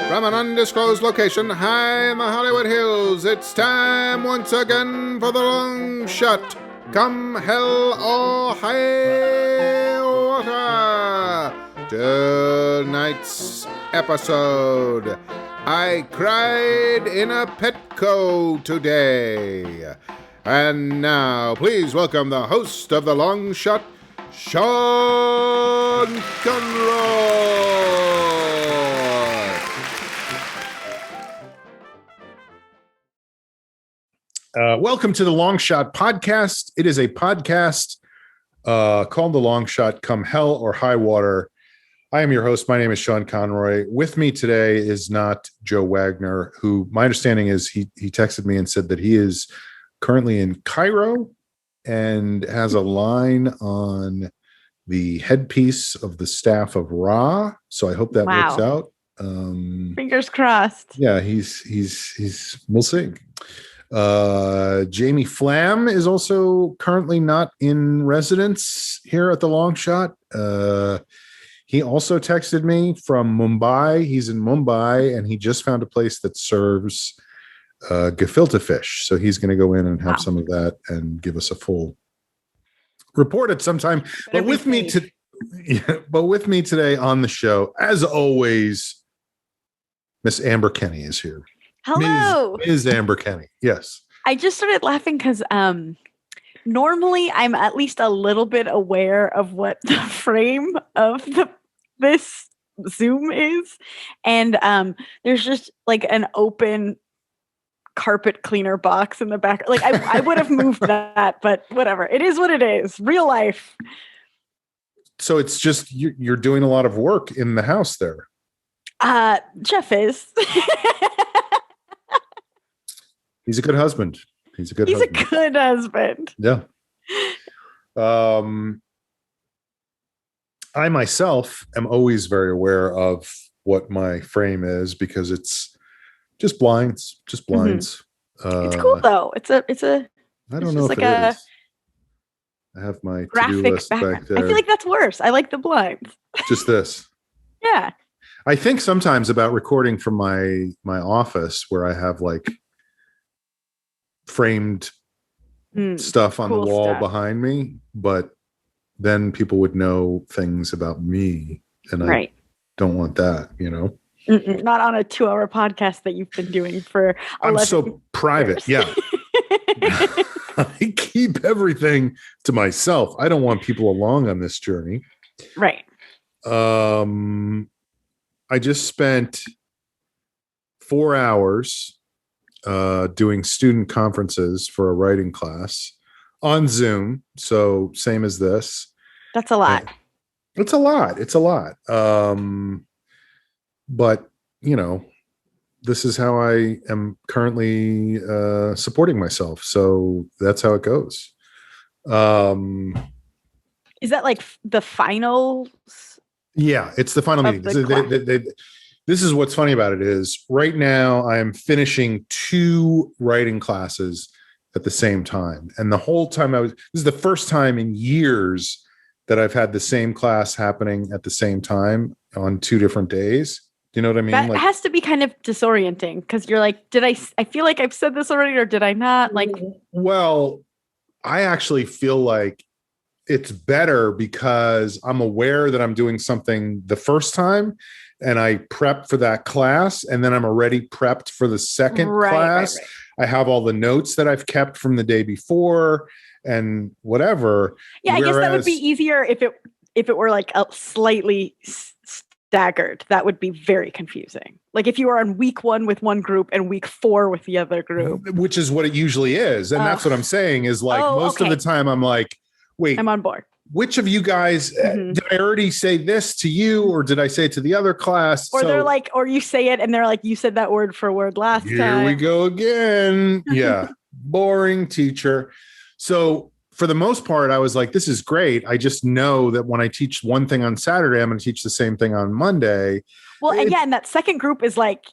From an undisclosed location high in the Hollywood Hills, it's time once again for the long shot. Come hell or high water. Tonight's episode, I cried in a Petco today. And now, please welcome the host of the long shot, Sean Conroy. Welcome to the Long Shot Podcast. It is a podcast called The Long Shot, Come Hell or High Water. I am your host. My name is Sean Conroy. With me today is not Joe Wagner, who my understanding is he texted me and said that he is currently in Cairo and has a line on the headpiece of the staff of Ra. So I hope that works out. Fingers crossed. Yeah, he's we'll see. Jamie Flam is also currently not in residence here at the Long Shot. He also texted me from Mumbai. He's in Mumbai and he just found a place that serves gefilte fish. So he's going to go in and have some of that and give us a full report at some time. But with me today on the show, as always, Miss Amber Kenny is here. Hello. Ms. Amber Kenny. Yes. I just started laughing because normally I'm at least a little bit aware of what the frame of this Zoom is. And there's just like an open carpet cleaner box in the back. Like I would have moved that, but whatever. It is what it is. Real life. So it's just you're doing a lot of work in the house there. Jeff is. He's a good husband. He's a good husband. Yeah. I myself am always very aware of what my frame is because it's just blinds. Mm-hmm. It's cool though. It's a. I don't know if like it is. I have my to-do list back there. I feel like that's worse. I like the blinds. Just this. Yeah. I think sometimes about recording from my office where I have like framed stuff on the wall behind me, but then people would know things about me and I don't want that, you know. Not on a 2-hour podcast that you've been doing for 11 I'm so private. years. Yeah. I keep everything to myself. I don't want people along on this journey. Right. I just spent 4 hours doing student conferences for a writing class on Zoom. So same as this. That's a lot. It's a lot. But you know, this is how I am currently supporting myself. So that's how it goes. Is that like the finals? Yeah, it's the final meeting. This is what's funny about it is right now I am finishing 2 writing classes at the same time. And the whole time this is the first time in years that I've had the same class happening at the same time on 2 different days. Do you know what I mean? That has to be kind of disorienting because you're like, I feel like I've said this already or did I not? Like, well, I actually feel like it's better because I'm aware that I'm doing something the first time and I prep for that class and then I'm already prepped for the second class. Right. I have all the notes that I've kept from the day before and whatever. Yeah, I guess that would be easier if it were like a slightly staggered. That would be very confusing. Like if you were on week 1 with one group and week 4 with the other group. Which is what it usually is. And that's what I'm saying is like most of the time I'm like, wait, I'm on board. Which of you guys did I already say this to you or did I say it to the other class? Or they're like, or you say it and they're like, you said that word for word last time. Here we go again. Yeah. Boring teacher. So for the most part, I was like, this is great. I just know that when I teach one thing on Saturday, I'm going to teach the same thing on Monday. Well, and that second group is like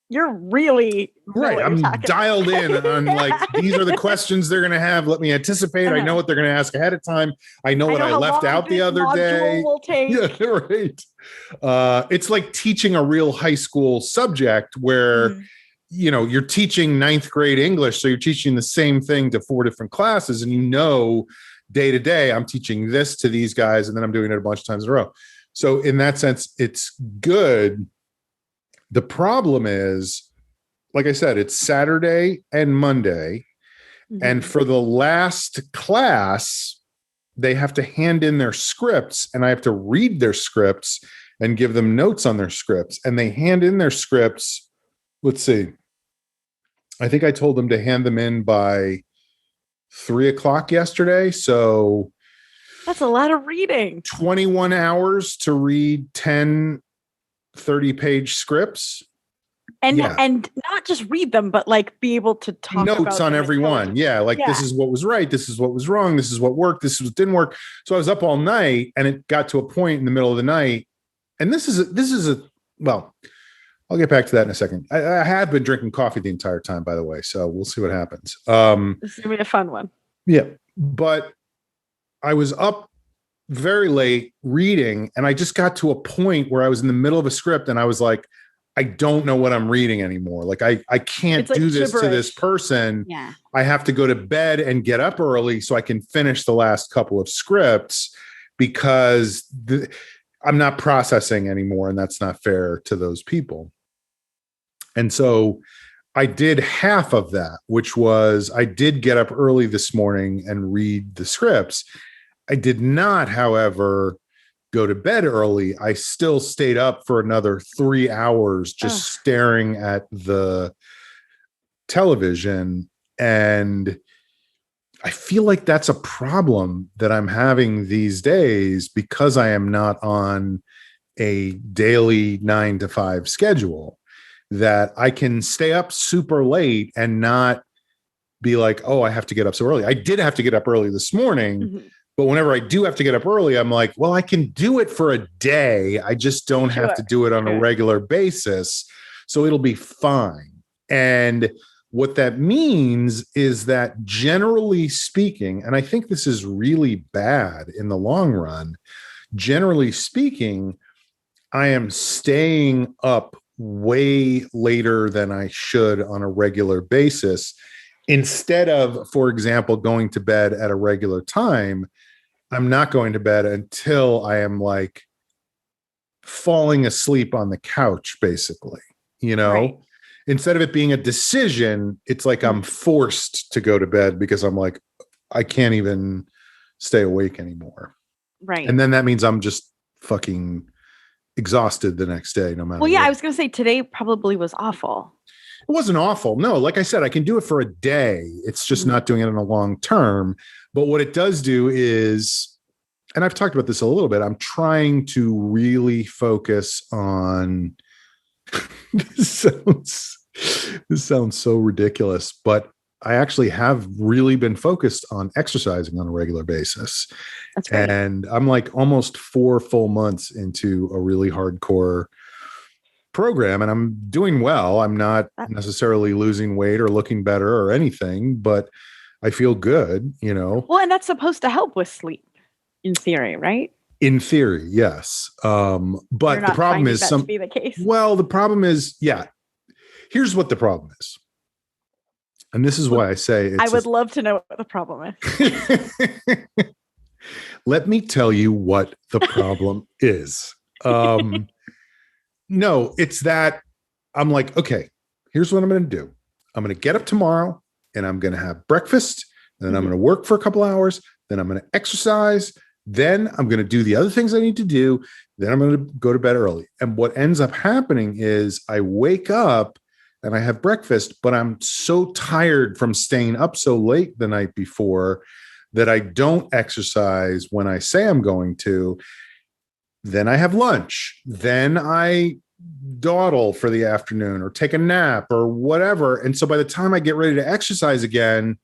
you're really know Right. what you're I'm talking dialed about. in on like, these are the questions they're going to have. Let me anticipate. I know what they're going to ask ahead of time. I know what I how left long out the this other module day. will take. Yeah, right. It's like teaching a real high school subject where, Mhm. you know, you're teaching ninth grade English. So you're teaching the same thing to 4 different classes. And, you know, day to day, I'm teaching this to these guys, and then I'm doing it a bunch of times in a row. So in that sense, it's good. The problem is, like I said, it's Saturday and Monday. And Mhm. for the last class, they have to hand in their scripts, and I have to read their scripts and give them notes on their scripts. And they hand in their scripts. Let's see. I think I told them to hand them in by 3:00 yesterday. So That's a lot of reading. 21 hours to read 10 30-page scripts. And Yeah. and not just read them, but like be able to talk Notes about on them everyone. intelligently. Yeah. Like, this is what was right. This is what was wrong. This is what worked. This is what didn't work. So I was up all night, and it got to a point in the middle of the night. And this is a, well, I'll get back to that in a second. I have been drinking coffee the entire time, by the way. So we'll see what happens. This is gonna be a fun one. Yeah. But I was up very late reading, and I just got to a point where I was in the middle of a script, and I was like, I don't know what I'm reading anymore. Like, I can't It's like do this to this gibberish. person. Yeah. I have to go to bed and get up early so I can finish the last couple of scripts, because I'm not processing anymore, and that's not fair to those people. And so I did half of that, which was I did get up early this morning and read the scripts. I did not, however, go to bed early. I still stayed up for another 3 hours just staring at the television. And I feel like that's a problem that I'm having these days, because I am not on a daily 9 to 5 schedule, that I can stay up super late and not be like, oh, I have to get up so early. I did have to get up early this morning. Mhm. But whenever I do have to get up early, I'm like, well, I can do it for a day. I just don't have to do it on a regular basis. So it'll be fine. And what that means is that, generally speaking, and I think this is really bad in the long run, generally speaking, I am staying up way later than I should on a regular basis. Instead of, for example, going to bed at a regular time, I'm not going to bed until I am like falling asleep on the couch, basically, you know. Right. Instead of it being a decision, it's like I'm forced to go to bed, because I'm like, I can't even stay awake anymore. Right. And then that means I'm just fucking exhausted the next day, no matter Well, yeah, what. I was going to say today probably was awful. It wasn't awful. No, like I said, I can do it for a day. It's just not doing it in a long term. But what it does do is, and I've talked about this a little bit, I'm trying to really focus on this sounds so ridiculous, but I actually have really been focused on exercising on a regular basis. That's great. And I'm like almost 4 full months into a really hardcore program, and I'm doing well. I'm not necessarily losing weight or looking better or anything, but I feel good, you know. Well, and that's supposed to help with sleep, in theory, right? In theory, yes. But the problem is to be the case. Well, the problem is, yeah. Here's what the problem is. And this is why I say I would love to know what the problem is. Let me tell you what the problem is. No, it's that I'm like, okay, here's what I'm going to do. I'm going to get up tomorrow, and I'm going to have breakfast, and then I'm going to work for a couple hours. Then I'm going to exercise. Then I'm going to do the other things I need to do. Then I'm going to go to bed early. And what ends up happening is I wake up and I have breakfast, but I'm so tired from staying up so late the night before that I don't exercise when I say I'm going to. Then I have lunch. Then I dawdle for the afternoon or take a nap or whatever. And so by the time I get ready to exercise again,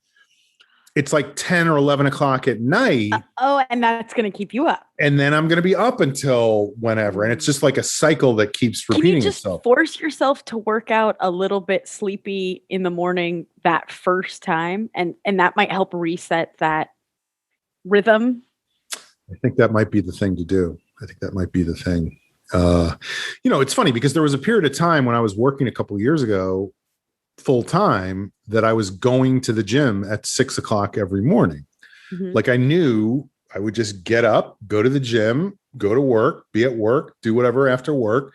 it's like 10 or 11 o'clock at night. And that's going to keep you up. And then I'm going to be up until whenever. And it's just like a cycle that keeps repeating itself. Can you just force yourself to work out a little bit sleepy in the morning that first time? And that might help reset that rhythm. I think that might be the thing to do. I think that might be the thing. It's funny because there was a period of time when I was working a couple of years ago full time that I was going to the gym at 6 o'clock every morning. Mm-hmm. Like I knew I would just get up, go to the gym, go to work, be at work, do whatever after work.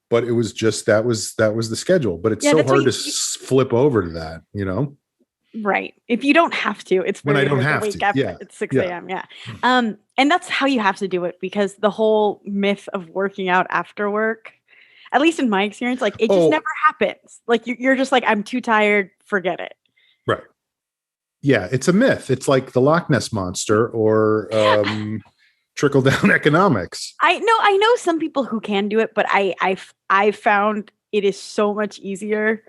But it was just, that was the schedule, but it's so hard to flip over to that, Right. If you don't have to, it's when I don't have wake to. Up at 6 a.m. Yeah. And that's how you have to do it, because the whole myth of working out after work, at least in my experience, like it just never happens. Like you're just like, I'm too tired, forget it. Right. Yeah. It's a myth. It's like the Loch Ness monster or trickle down economics. I know some people who can do it, but I found it is so much easier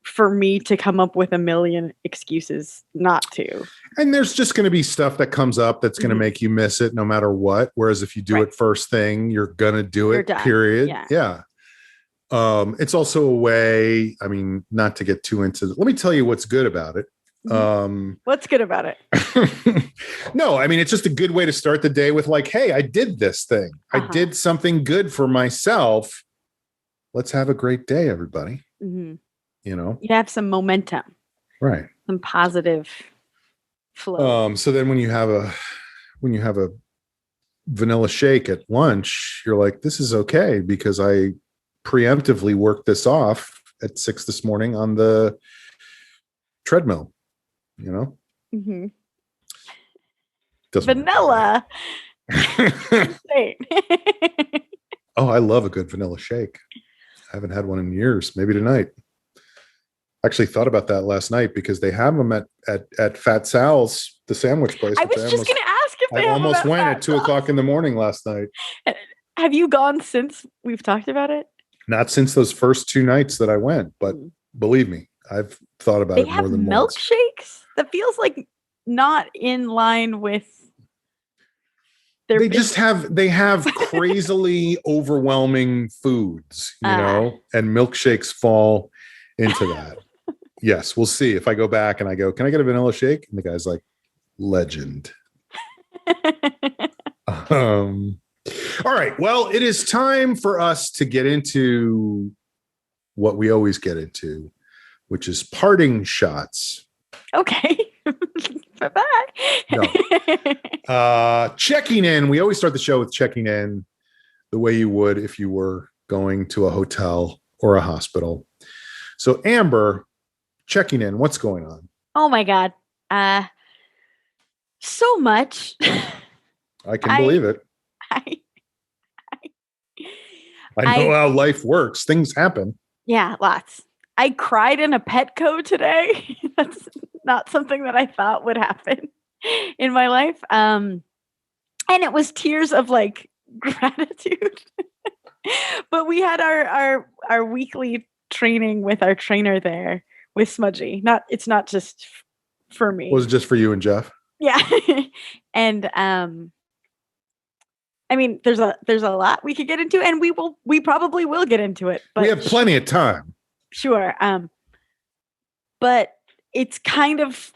for me to come up with a million excuses not to. And there's just going to be stuff that comes up that's going to make you miss it no matter what. Whereas if you do it first thing, you're going to do it, period. Yeah. It's also a way, I mean, not to get too into let me tell you what's good about it. What's good about it? No, I mean, it's just a good way to start the day with like, hey, I did this thing. I did something good for myself. Let's have a great day, everybody. Mm-hmm. You have some momentum, right? Some positive flow. So then when you have a vanilla shake at lunch, you're like, this is okay because I preemptively worked this off at 6 this morning on the treadmill, Mm-hmm. Vanilla. Oh, I love a good vanilla shake. I haven't had one in years. Maybe tonight. Actually thought about that last night because they have them at Fat Sal's, the sandwich place. I was just going to ask if they I almost went at 2 o'clock in the morning last night. Have you gone since we've talked about it? Not since those first 2 nights that I went, but believe me, I've thought about it more than once. They have milkshakes? That feels like not in line with their they have crazily overwhelming foods, and milkshakes fall into that. Yes, we'll see. If I go back and I go, can I get a vanilla shake? And the guy's like, legend. All right. Well, it is time for us to get into what we always get into, which is parting shots. Okay. Bye-bye. No. Checking in. We always start the show with checking in the way you would if you were going to a hotel or a hospital. So, Amber, checking in. What's going on? Oh, my God. So much. I can believe it. I know how life works. Things happen. Yeah, lots. I cried in a Petco today. That's not something that I thought would happen in my life. And it was tears of like gratitude. But we had our weekly training with our trainer there with Smudgy. It's not just for me. Was it just for you and Jeff? Yeah. And I mean, there's a lot we could get into, and we probably will get into it. But we have plenty of time. Sure. But it's kind of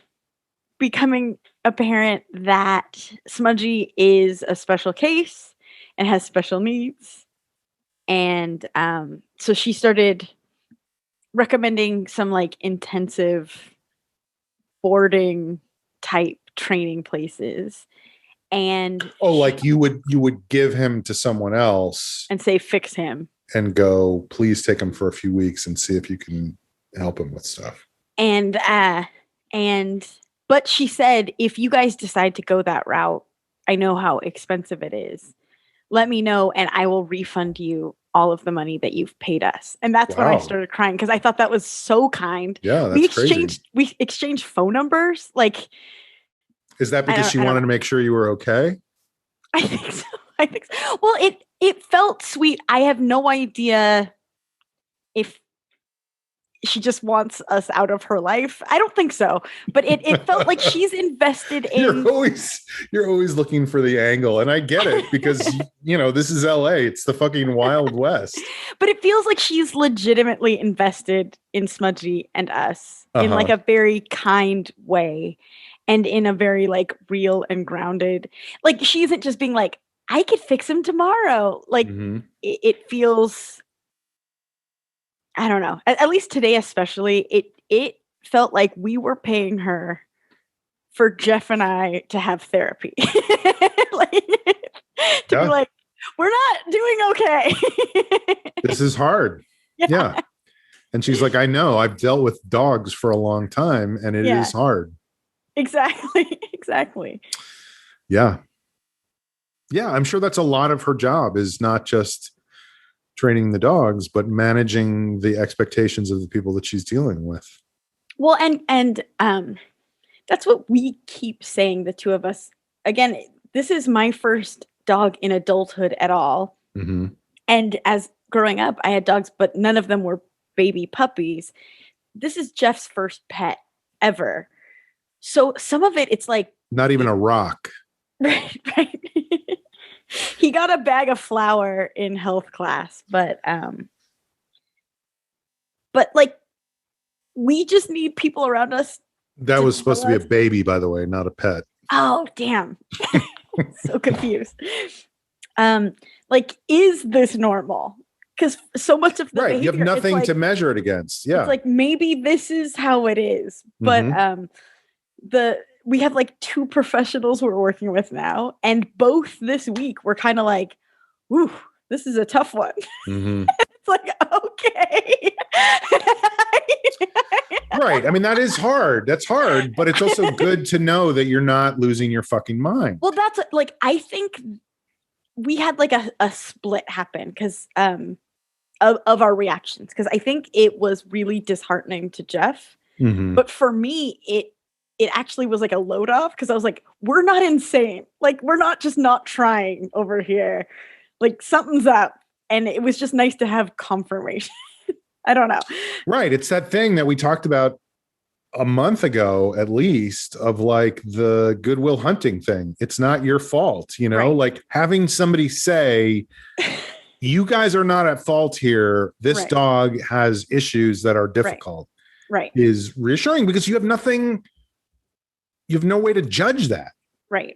becoming apparent that Smudgy is a special case and has special needs. And so she started recommending some like intensive boarding type training places. And like you would give him to someone else and say, fix him and go, please take him for a few weeks and see if you can help him with stuff. But she said, if you guys decide to go that route, I know how expensive it is. Let me know and I will refund you all of the money that you've paid us. And that's when I started crying because I thought that was so kind. Yeah, that's crazy. We exchanged phone numbers. Like, is that because she wanted to make sure you were okay? I think so. Well, it felt sweet. I have no idea if she just wants us out of her life. I don't think so, but it felt like she's invested in. You're always looking for the angle, and I get it because this is LA. It's the fucking Wild West. But it feels like she's legitimately invested in Smudgy and us in like a very kind way, and in a very like real and grounded. Like she isn't just being like, I could fix him tomorrow. Like it feels. I don't know. At least today, especially, it felt like we were paying her for Jeff and I to have therapy. Be like, we're not doing okay. This is hard. Yeah. And she's like, I know. I've dealt with dogs for a long time, and it is hard. Exactly. Yeah. Yeah, I'm sure that's a lot of her job is not just training the dogs, but managing the expectations of the people that she's dealing with. Well, and that's what we keep saying, the two of us. Again, this is my first dog in adulthood at all. Mm-hmm. And as growing up, I had dogs, but none of them were baby puppies. This is Jeff's first pet ever. So some of it's like not even a rock. Right. He got a bag of flour in health class, but like we just need people around us. That was supposed to be a baby, by the way, not a pet. Oh, damn. So confused. Like, is this normal? Because so much of the behavior, you have nothing to measure it against. Yeah. It's like maybe this is how it is. But we have like two professionals we're working with now, and both this week we're kind of like, ooh, this is a tough one. Mm-hmm. It's like, okay. Right. I mean, that is hard. That's hard, but it's also good to know that you're not losing your fucking mind. Well, that's like, I think we had like a split happen because of our reactions. Because I think it was really disheartening to Jeff. Mm-hmm. But for me, it actually was like a load off because I was like, we're not insane. Like, we're not just not trying over here. Like, something's up. And it was just nice to have confirmation. I don't know. Right. It's that thing that we talked about a month ago, at least, of like the Goodwill Hunting thing. It's not your fault, right. Like having somebody say, you guys are not at fault here. This dog has issues that are difficult. Right. Is reassuring because you have nothing. You have no way to judge that. Right.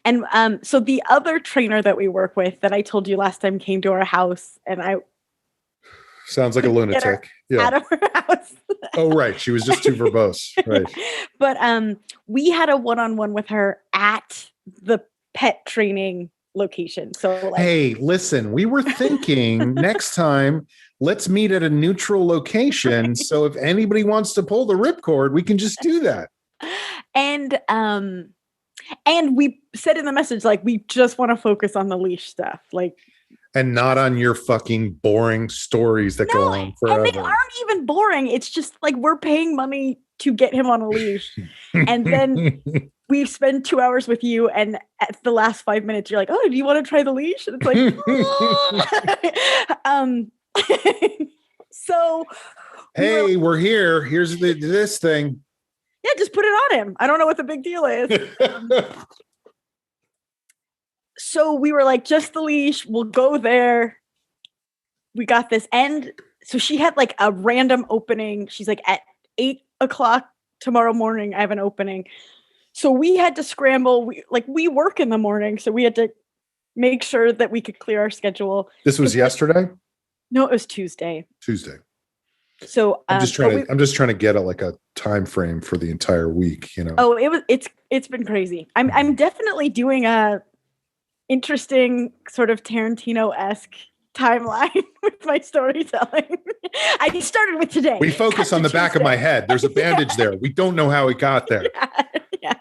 And so the other trainer that we work with that I told you last time came to our house, and I sounds like a lunatic. Out of her house. Oh, right. She was just too verbose. Right. But we had a one-on-one with her at the pet training location. So like, hey, listen, we were thinking next time let's meet at a neutral location. So if anybody wants to pull the ripcord, we can just do that. And we said in the message, like, we just want to focus on the leash stuff. Like, and not on your fucking boring stories that go on forever. And they aren't even boring. It's just like, we're paying money to get him on a leash. And then we spend 2 hours with you. And at the last 5 minutes, you're like, oh, do you want to try the leash? And it's like, so. Hey, we're here. Here's this thing. Yeah, just put it on him. I don't know what the big deal is. So we were like, just the leash. We'll go there. We got this. And so she had like a random opening. She's like, at 8:00 tomorrow morning, I have an opening. So we had to scramble. We work in the morning. So we had to make sure that we could clear our schedule. This was yesterday? No, it was Tuesday. So I'm just trying to get a time frame for the entire week, Oh, it's been crazy. I'm definitely doing a interesting sort of Tarantino-esque timeline with my storytelling. I started with today. We focus on the back of my head. There's a bandage there. We don't know how it got there. Yeah.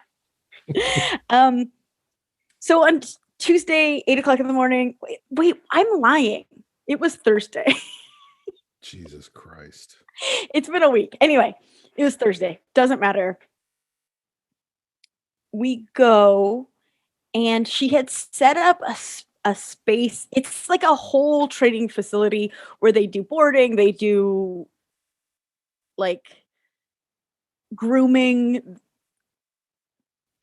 So on Tuesday, 8:00 in the morning. Wait, I'm lying. It was Thursday. Jesus Christ. It's been a week. Anyway, it was Thursday. Doesn't matter. We go, and she had set up a space. It's like a whole training facility where they do boarding, they do like grooming.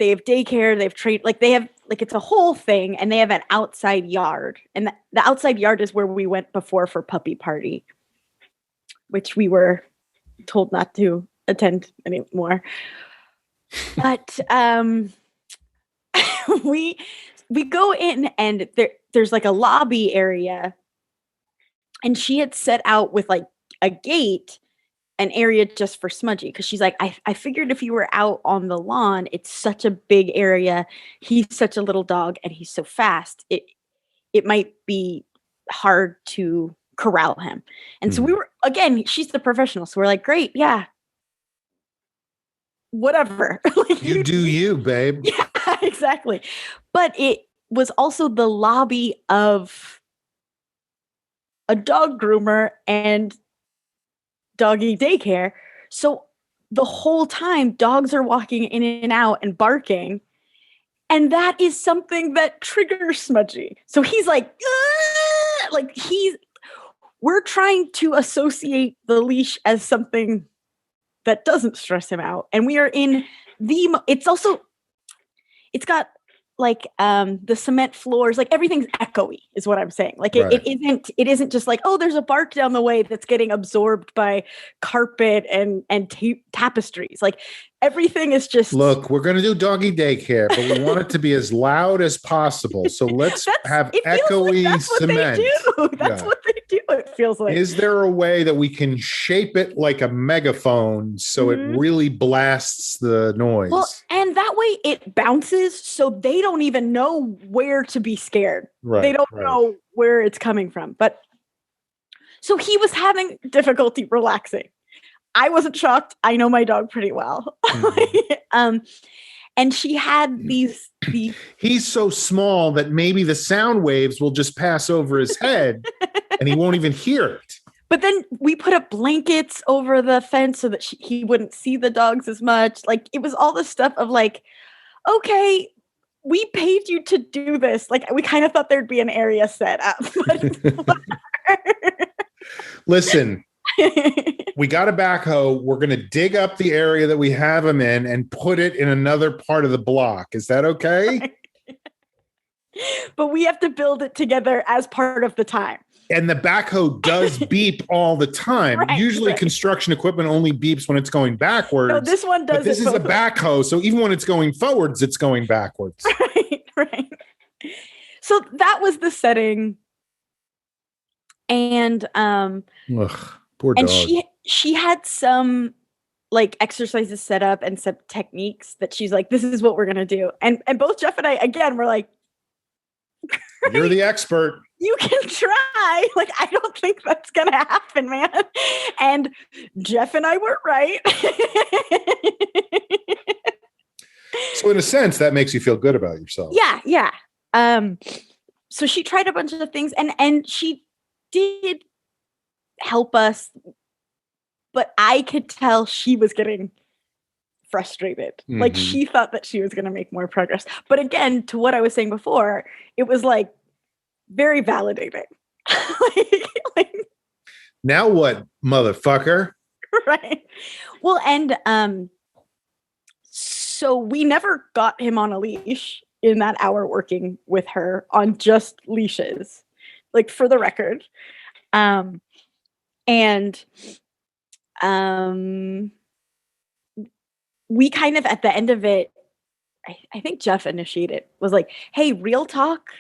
They have daycare, they have trade, like they have, like it's a whole thing, and they have an outside yard. And the outside yard is where we went before for puppy party, which we were told not to attend anymore. But we go in, and there's like a lobby area, and she had set out with like a gate, an area just for Smudgy, because she's like, I figured if you were out on the lawn, it's such a big area. He's such a little dog, and he's so fast. It might be hard to corral him. And so we were, again, she's the professional, so we're like, great, yeah, whatever. Like, you do you, babe. Yeah, exactly. But it was also the lobby of a dog groomer and doggy daycare. So the whole time dogs are walking in and out and barking. And that is something that triggers Smudgy. So he's like, "Aah!" Like we're trying to associate the leash as something that doesn't stress him out. And we are in it's got like the cement floors, like everything's echoey is what I'm saying. Like Right. it isn't just like, oh, there's a bark down the way that's getting absorbed by carpet and tapestries. Like everything is just, Look, we're going to do doggy daycare, but we want it to be as loud as possible. So let's have echoey that's cement. What they do. That's what they do. It feels like. Is there a way that we can shape it like a megaphone so it really blasts the noise? Well, and that way it bounces, so they don't even know where to be scared. Right, they don't know where it's coming from. But so he was having difficulty relaxing. I wasn't shocked. I know my dog pretty well. And she had these. He's so small that maybe the sound waves will just pass over his head and he won't even hear it. But then we put up blankets over the fence so that he wouldn't see the dogs as much. Like it was all this stuff of like, okay, we paid you to do this. Like we kind of thought there'd be an area set up. Listen, we got a backhoe. We're going to dig up the area that we have him in and put it in another part of the block. Is that okay? Right. But we have to build it together as part of the time. And the backhoe does beep all the time. Right, Usually construction equipment only beeps when it's going backwards. No, this one does. But this is a backhoe, so even when it's going forwards, it's going backwards. Right. So that was the setting. And poor dog. And she had some like exercises set up and some techniques that she's like, this is what we're gonna do. And both Jeff and I again were like, you're the expert. You can try. Like, I don't think that's going to happen, man. And Jeff and I were right. So in a sense, that makes you feel good about yourself. Yeah. So she tried a bunch of things and she did help us, but I could tell she was getting frustrated. Like she thought that she was going to make more progress. But again, to what I was saying before, it was like very validating. like, now what, motherfucker? Right. Well, and so we never got him on a leash in that hour working with her on just leashes, like for the record. We kind of at the end of it, I think Jeff initiated, was like, hey, real talk,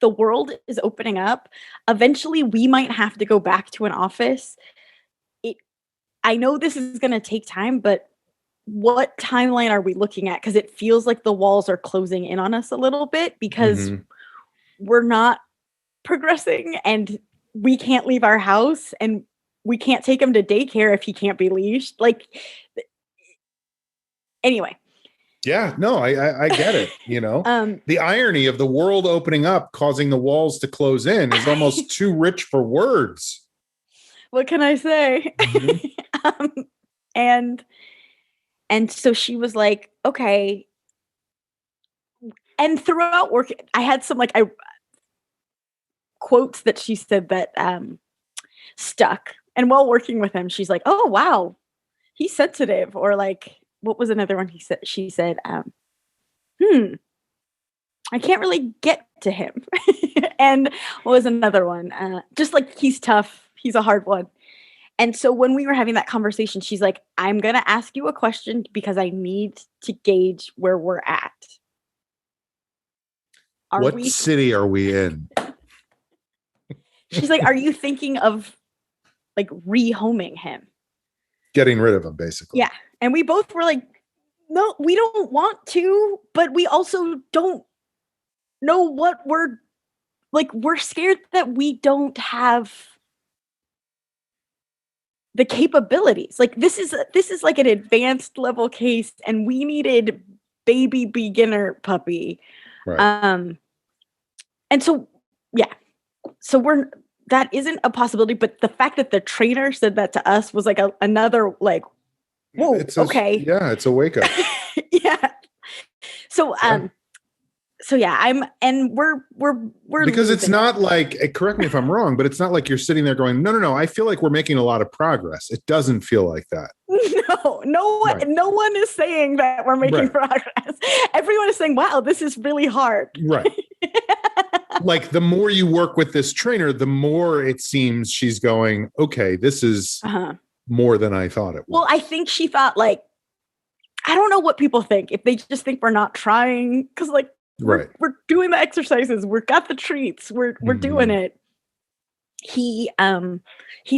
the world is opening up. Eventually we might have to go back to an office. I know this is going to take time, but what timeline are we looking at? Because it feels like the walls are closing in on us a little bit because we're not progressing and we can't leave our house and we can't take him to daycare if he can't be leashed. Like, anyway. Yeah, no, I get it. You know, the irony of the world opening up, causing the walls to close in is almost too rich for words. What can I say? And so she was like, okay. And throughout work, I had some quotes that she said that stuck. And while working with him, she's like, oh, wow, he's sensitive. Or like, what was another one she said, I can't really get to him. And what was another one? Just like, he's tough. He's a hard one. And so when we were having that conversation, she's like, I'm going to ask you a question because I need to gauge where we're at. What city are we in? She's like, are you thinking of like rehoming him? Getting rid of him, basically. Yeah. And we both were like, no, we don't want to, but we also don't know what we're scared that we don't have the capabilities. Like this is like an advanced level case, and we needed baby beginner puppy. Right. And so, yeah. So that isn't a possibility, but the fact that the trainer said that to us was like another like, whoa, okay. Yeah, it's a wake up. Yeah. So, we're because it's not like, correct me if I'm wrong, but it's not like you're sitting there going, no, I feel like we're making a lot of progress. It doesn't feel like that. No one is saying that we're making progress. Everyone is saying, wow, this is really hard. Right. Like the more you work with this trainer, the more it seems she's going, okay, this is more than I thought it was. Well, I think she thought like, I don't know what people think. If they just think we're not trying, because like, we're doing the exercises, we've got the treats, we're doing it. He's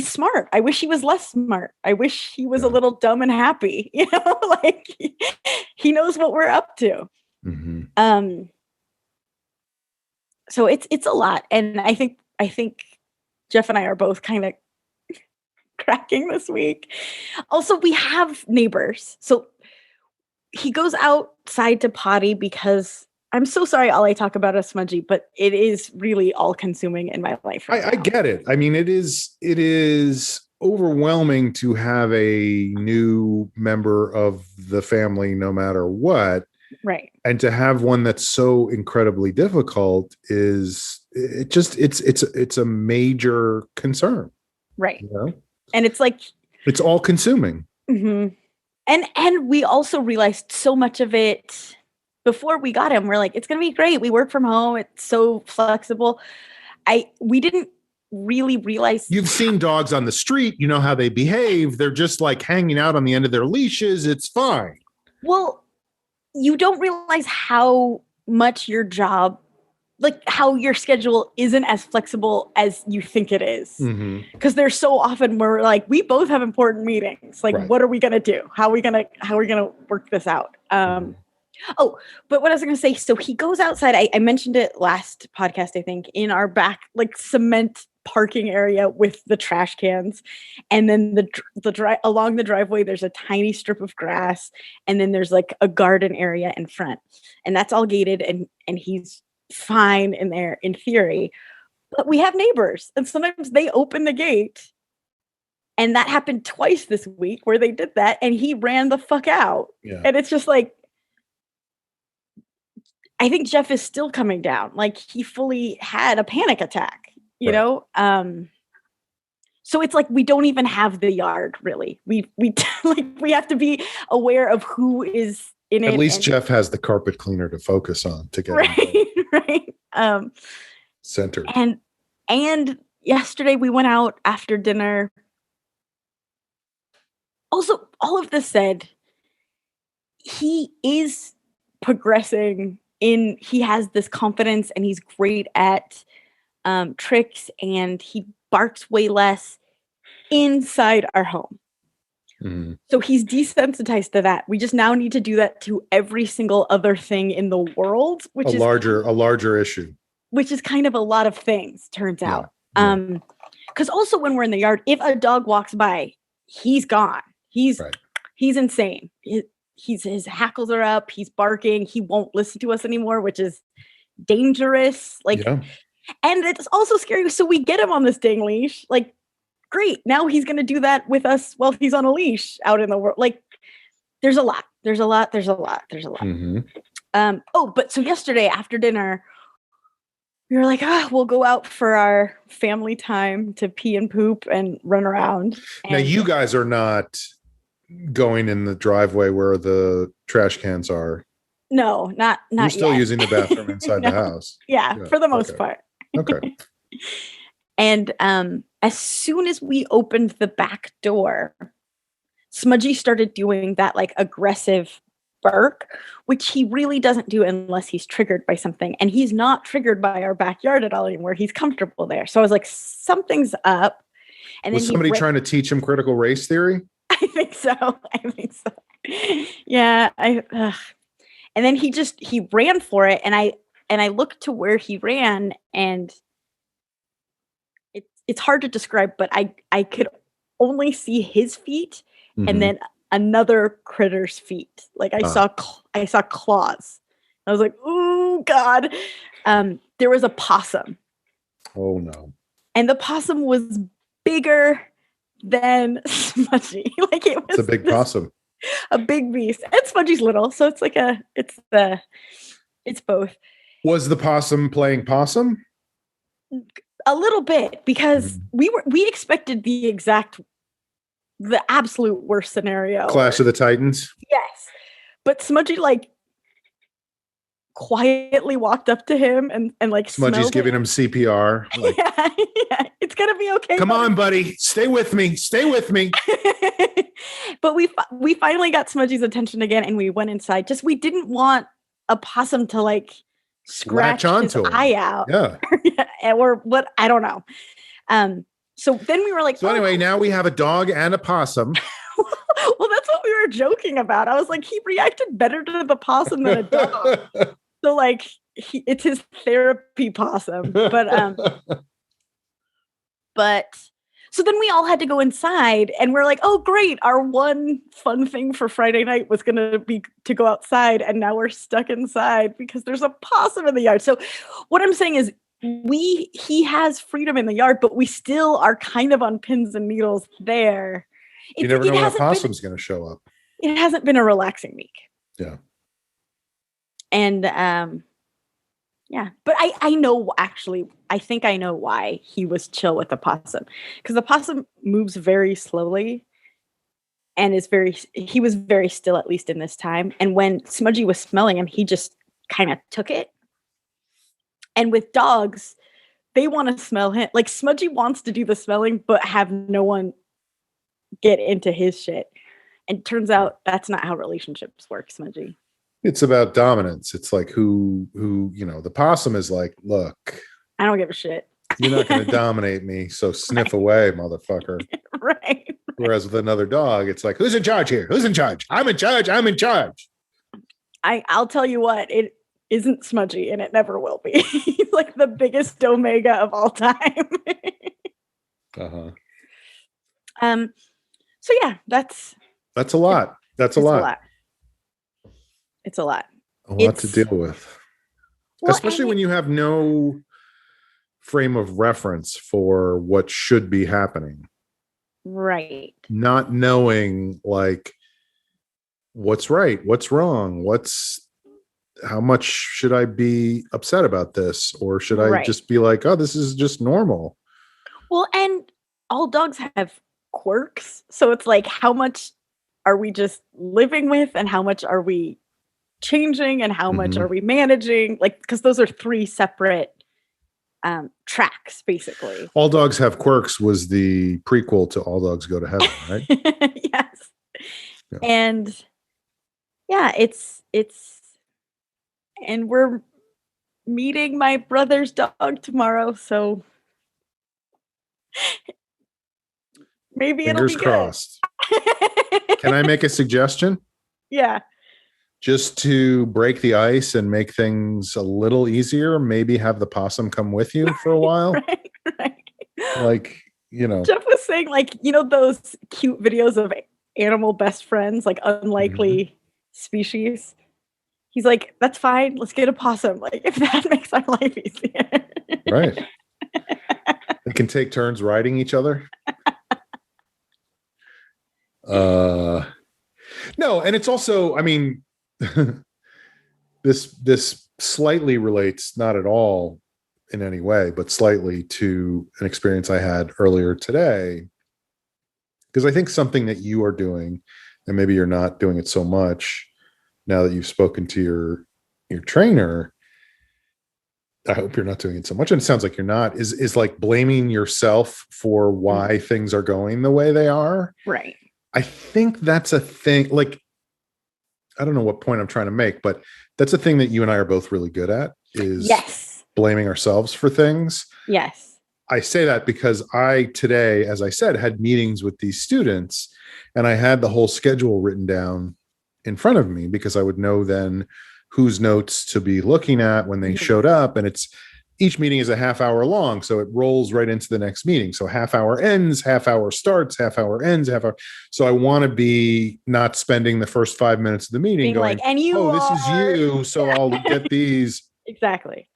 smart. I wish he was less smart. I wish he was a little dumb and happy, like he knows what we're up to. So it's a lot. And I think Jeff and I are both kind of cracking this week. Also, we have neighbors. So he goes outside to potty because I'm so sorry all I talk about is smudgy, but it is really all consuming in my life. I get it. I mean, it is overwhelming to have a new member of the family, no matter what. Right. And to have one that's so incredibly difficult it's a major concern. Right. And it's like, it's all consuming. Mm-hmm. And we also realized so much of it before we got him. We're like, it's going to be great. We work from home. It's so flexible. We didn't really realize. You've seen dogs on the street. You know how they behave. They're just like hanging out on the end of their leashes. It's fine. Well, you don't realize how much your job, like how your schedule isn't as flexible as you think it is. Because there's so often where we're like, we both have important meetings. Like, what are we going to do? How are we going to work this out? Oh, but what I was going to say, so he goes outside. I mentioned it last podcast, I think, in our back, like cement parking area with the trash cans. And then along the driveway, there's a tiny strip of grass. And then there's like a garden area in front. And that's all gated. And he's fine in there in theory. But we have neighbors. And sometimes they open the gate. And that happened twice this week where they did that. And he ran the fuck out. Yeah. And it's just like, I think Jeff is still coming down. Like he fully had a panic attack, you know? So it's like, we don't even have the yard really. We have to be aware of who is in it. At least Jeff has the carpet cleaner to focus on to get right. centered. And yesterday we went out after dinner. Also, all of this said, he is progressing he has this confidence and he's great at tricks and he barks way less inside our home. So he's desensitized to that. We just now need to do that to every single other thing in the world, which is a larger issue. Which is kind of a lot of things, turns out. Because also when we're in the yard, if a dog walks by, he's gone. He's insane. His hackles are up. He's barking. He won't listen to us anymore, which is dangerous. And it's also scary. So we get him on this dang leash. Like, great. Now he's going to do that with us while he's on a leash out in the world. Like, there's a lot. Mm-hmm. But so yesterday after dinner, we were like, we'll go out for our family time to pee and poop and run around. Now, And you guys are not going in the driveway where the trash cans are. no, not You're still yet. using the bathroom inside the house. Yeah, for the most okay. part. Okay. And as soon as we opened the back door, Smudgy started doing that like aggressive bark, which he really doesn't do unless he's triggered by something. And he's not triggered by our backyard at all anymore. He's comfortable there. So I was like, something's up. And Was then somebody trying to teach him critical race theory? I think so. Yeah. And then he ran for it. And I looked to where he ran, and it's hard to describe, but I could only see his feet and then another critter's feet. Like I saw claws. I was like, "Ooh, God!" There was a possum. Oh no! And the possum was bigger than Smudgy. Like it's a big possum, a big beast. And Smudgy's little, so it's like it's both. Was the possum playing possum? A little bit, because we expected the absolute worst scenario. Clash of the Titans. Yes. But Smudgy like quietly walked up to him and like Smudgy's giving him CPR. Like, yeah, it's gonna be okay. Come on, buddy. Stay with me. Stay with me. But we finally got Smudgy's attention again, and we went inside. We didn't want a possum to like scratch his eye out. Yeah. Or what, I don't know. So then we were like, so anyway, now we have a dog and a possum. Well, that's what we were joking about. I was like, he reacted better to the possum than a dog. So like it's his therapy possum. But so then we all had to go inside, and we're like, oh great, our one fun thing for Friday night was gonna be to go outside, and now we're stuck inside because there's a possum in the yard. So what I'm saying is he has freedom in the yard, but we still are kind of on pins and needles there. You never know when a possum's gonna show up. It hasn't been a relaxing week. Yeah. And yeah, but I know, actually, I think I know why he was chill with the possum, because the possum moves very slowly and he was very still, at least in this time. And when Smudgy was smelling him, he just kind of took it. And with dogs, they want to smell him. Like Smudgy wants to do the smelling, but have no one get into his shit. And turns out that's not how relationships work, Smudgy. It's about dominance. It's like who, the possum is like, look, I don't give a shit. You're not going to dominate me, so sniff away, motherfucker. Right. Whereas with another dog, it's like, who's in charge here? Who's in charge? I'm in charge. I'm in charge. I'll tell you what, it isn't Smudgy, and it never will be. He's like the biggest Omega of all time. So yeah, that's a lot. That's a lot. It's a lot. A lot to deal with. Well, especially when you have no frame of reference for what should be happening. Right. Not knowing like what's right, what's wrong, how much should I be upset about this? Or should I just be like, oh, this is just normal? Well, and all dogs have quirks. So it's like, how much are we just living with, and how much are we changing, and how much are we managing? Like, because those are three separate tracks, basically. All Dogs Have Quirks was the prequel to All Dogs Go to Heaven, right? Yes. Yeah. And yeah, it's and we're meeting my brother's dog tomorrow, so maybe Fingers it'll be crossed. Can I make a suggestion? Yeah. Just to break the ice and make things a little easier, maybe have the possum come with you for a while. Right. Like, Jeff was saying, like, those cute videos of animal best friends, like unlikely species. He's like, that's fine. Let's get a possum. Like, if that makes our life easier. Right. They can take turns riding each other. No, and it's also, I mean, this slightly relates, not at all, in any way, but slightly to an experience I had earlier today. Because I think something that you are doing, and maybe you're not doing it so much now that you've spoken to your trainer, I hope you're not doing it so much, and it sounds like you're not, is like blaming yourself for why things are going the way they are. Right. I think that's a thing, like, I don't know what point I'm trying to make, but that's a thing that you and I are both really good at, is blaming ourselves for things. Yes. I say that because I today, as I said, had meetings with these students, and I had the whole schedule written down in front of me because I would know then whose notes to be looking at when they showed up. And each meeting is a half hour long, so it rolls right into the next meeting. So half hour ends, half hour starts, half hour ends, half hour. So I want to be not spending the first 5 minutes of the meeting being going, like, this is you, so I'll get these. Exactly.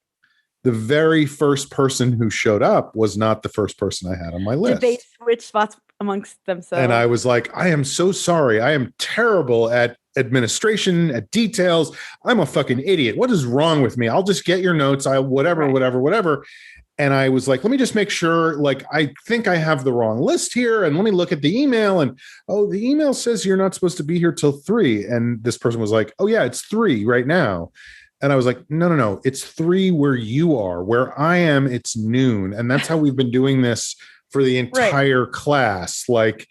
The very first person who showed up was not the first person I had on my list. Did they switch spots amongst themselves? And I was like, I am so sorry. I am terrible at administration, at details. I'm a fucking idiot. What is wrong with me? I'll just get your notes. Whatever. And I was like, let me just make sure, like, I think I have the wrong list here. And let me look at the email. And, the email says you're not supposed to be here till 3. And this person was like, oh yeah, it's 3 right now. And I was like, no, it's 3 where you are. Where I am, it's noon. And that's how we've been doing this for the entire class. Like,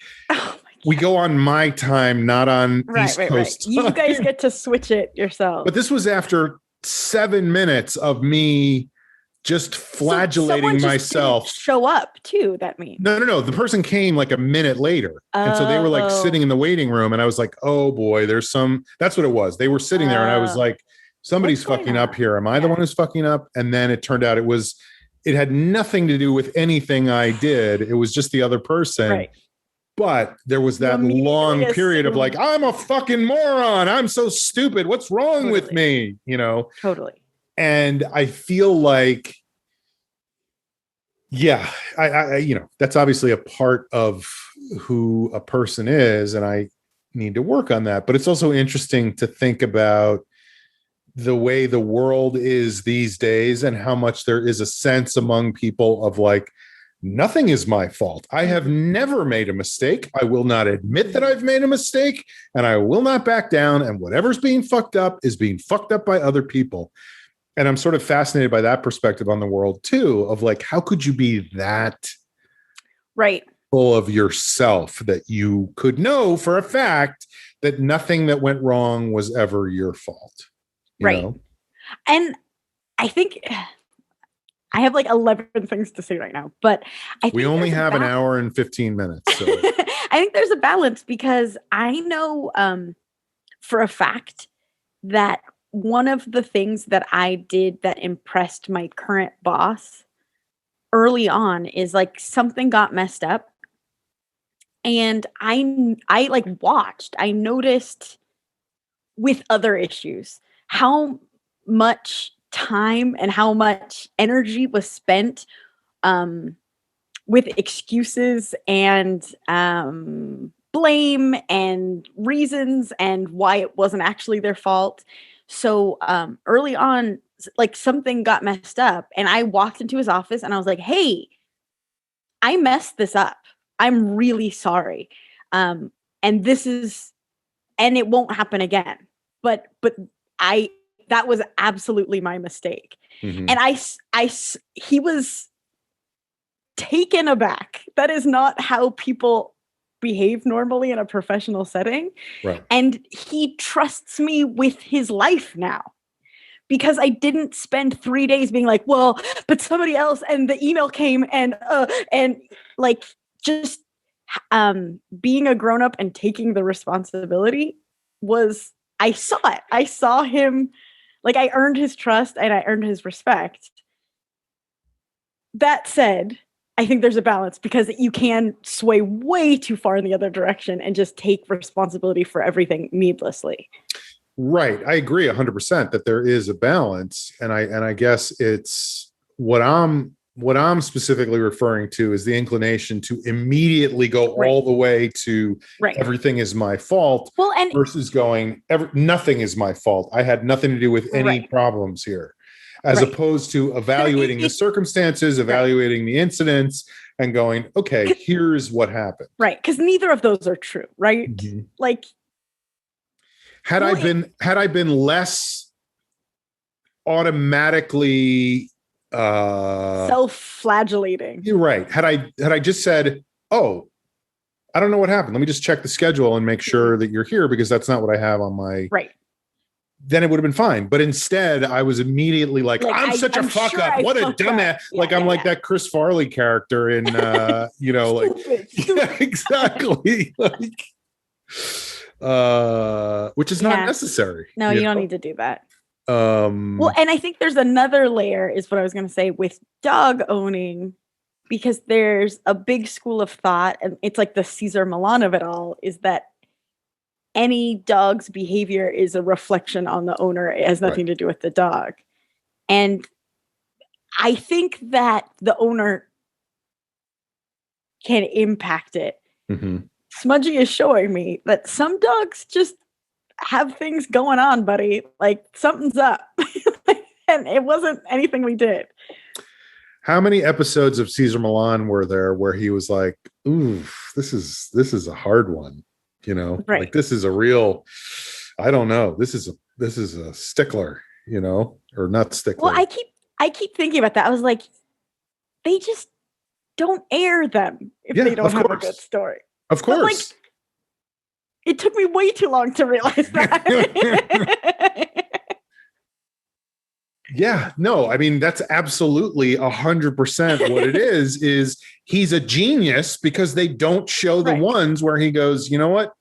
we go on my time, not on East Coast time. You guys get to switch it yourself. But this was after 7 minutes of me just flagellating myself. Show up too, that means. No. The person came like a minute later. And so they were like sitting in the waiting room. And I was like, oh boy, that's what it was. They were sitting there and I was like, somebody's fucking up here. Am I the one who's fucking up? And then it turned out it had nothing to do with anything I did. It was just the other person. Right. But there was that long period of like, I'm a fucking moron. I'm so stupid. What's wrong with me? Totally. And I feel like, I that's obviously a part of who a person is. And I need to work on that. But it's also interesting to think about the way the world is these days and how much there is a sense among people of like, nothing is my fault. I have never made a mistake. I will not admit that I've made a mistake, and I will not back down. And whatever's being fucked up is being fucked up by other people. And I'm sort of fascinated by that perspective on the world too, of like, how could you be that full of yourself that you could know for a fact that nothing that went wrong was ever your fault? You know? And I think I have like 11 things to say right now, but I think we only have an hour and 15 minutes. So. I think there's a balance because I know for a fact that one of the things that I did that impressed my current boss early on is like something got messed up. And I like watched, I noticed with other issues how much time and how much energy was spent with excuses and blame and reasons and why it wasn't actually their fault. So early on, like something got messed up and I walked into his office and I was like, hey, I messed this up. I'm really sorry. And it won't happen again. But that was absolutely my mistake. Mm-hmm. And he was taken aback. That is not how people behave normally in a professional setting. Right. And he trusts me with his life now because I didn't spend 3 days being like, well, but somebody else and the email came and like just being a grown up and taking the responsibility was, I saw it. I saw him. Like I earned his trust and I earned his respect. That said, I think there's a balance because you can sway way too far in the other direction and just take responsibility for everything needlessly. Right. I agree 100% that there is a balance. And I guess it's what I'm specifically referring to is the inclination to immediately go all the way to everything is my fault versus going, nothing is my fault. I had nothing to do with any problems here. as opposed to evaluating the circumstances, evaluating the incidents, and going, okay, here's what happened. Right. Because neither of those are true, right? Mm-hmm. Like, had I been less automatically self-flagellating. You're right. Had I just said, oh, I don't know what happened. Let me just check the schedule and make sure that you're here because that's not what I have on my right. Then it would have been fine. But instead, I was immediately like I'm such a fuck up. What a dumbass. Like I'm like that Chris Farley character in stupid. Yeah, exactly. Like which is not necessary. No, you don't need to do that. Well, and I think there's another layer is what I was going to say with dog owning, because there's a big school of thought, and it's like the Cesar Millan of it all, is that any dog's behavior is a reflection on the owner. It has nothing to do with the dog. And I think that the owner can impact it. Mm-hmm. Smudgy is showing me that some dogs just have things going on, buddy. Like something's up. And it wasn't anything we did. How many episodes of Cesar Millan were there where he was like, ooh, this is a hard one, right. Like this is a real, I don't know. This is a stickler, or not stickler. Well, I keep thinking about that. I was like, they just don't air them if they don't have a good story. Of course. But, like, it took me way too long to realize that. Yeah, no, I mean, that's absolutely 100% what it is he's a genius because they don't show the ones where he goes, you know what?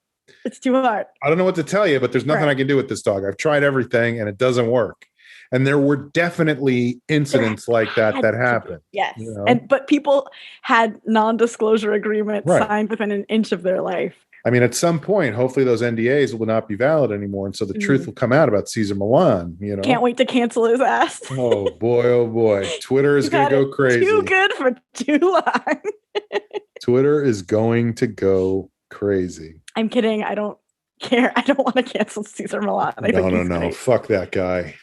It's too hard. I don't know what to tell you, but there's nothing I can do with this dog. I've tried everything and it doesn't work. And there were definitely incidents like that happened. Yes. But people had non-disclosure agreements signed within an inch of their life. I mean, at some point, hopefully those NDAs will not be valid anymore. And so the truth will come out about Cesar Millan, Can't wait to cancel his ass. Oh boy. Twitter is going to go crazy. Too good for too long. Twitter is going to go crazy. I'm kidding. I don't care. I don't want to cancel Cesar Millan. No. Fuck that guy.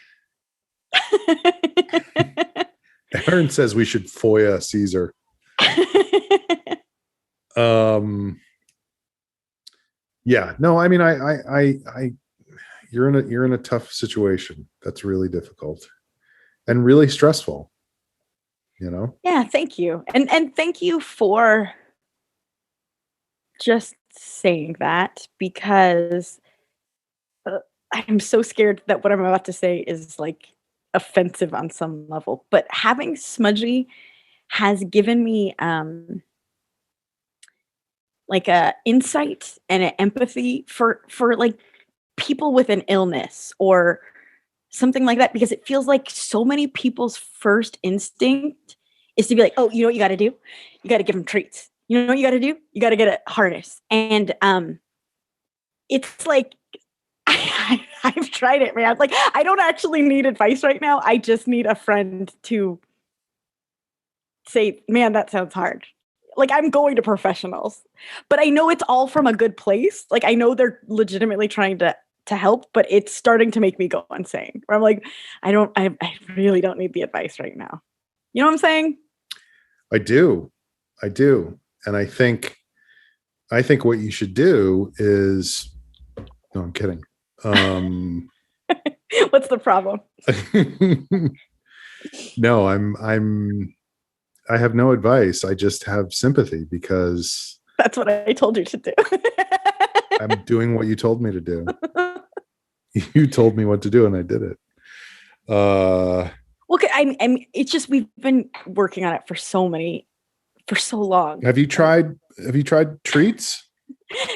Aaron says we should FOIA Caesar. Yeah, no, I mean, I you're in a tough situation. That's really difficult and really stressful, Yeah, thank you. And thank you for just saying that, because I'm so scared that what I'm about to say is like offensive on some level. But having Smudgy has given me like a insight and an empathy for like people with an illness or something like that, because it feels like so many people's first instinct is to be like, oh, you know what you got to do? You got to give them treats. You know what you got to do? You got to get a harness. And it's like, I've tried it, man. Like, I don't actually need advice right now. I just need a friend to say, man, that sounds hard. Like, I'm going to professionals, but I know it's all from a good place. Like, I know they're legitimately trying to help, but it's starting to make me go insane. Where I'm like, I really don't need the advice right now. You know what I'm saying? I do. And I think what you should do is, no, I'm kidding. What's the problem? No, I have no advice. I just have sympathy because that's what I told you to do. I'm doing what you told me to do. You told me what to do and I did it. Well, I it's just, we've been working on it for so long. Have you tried treats?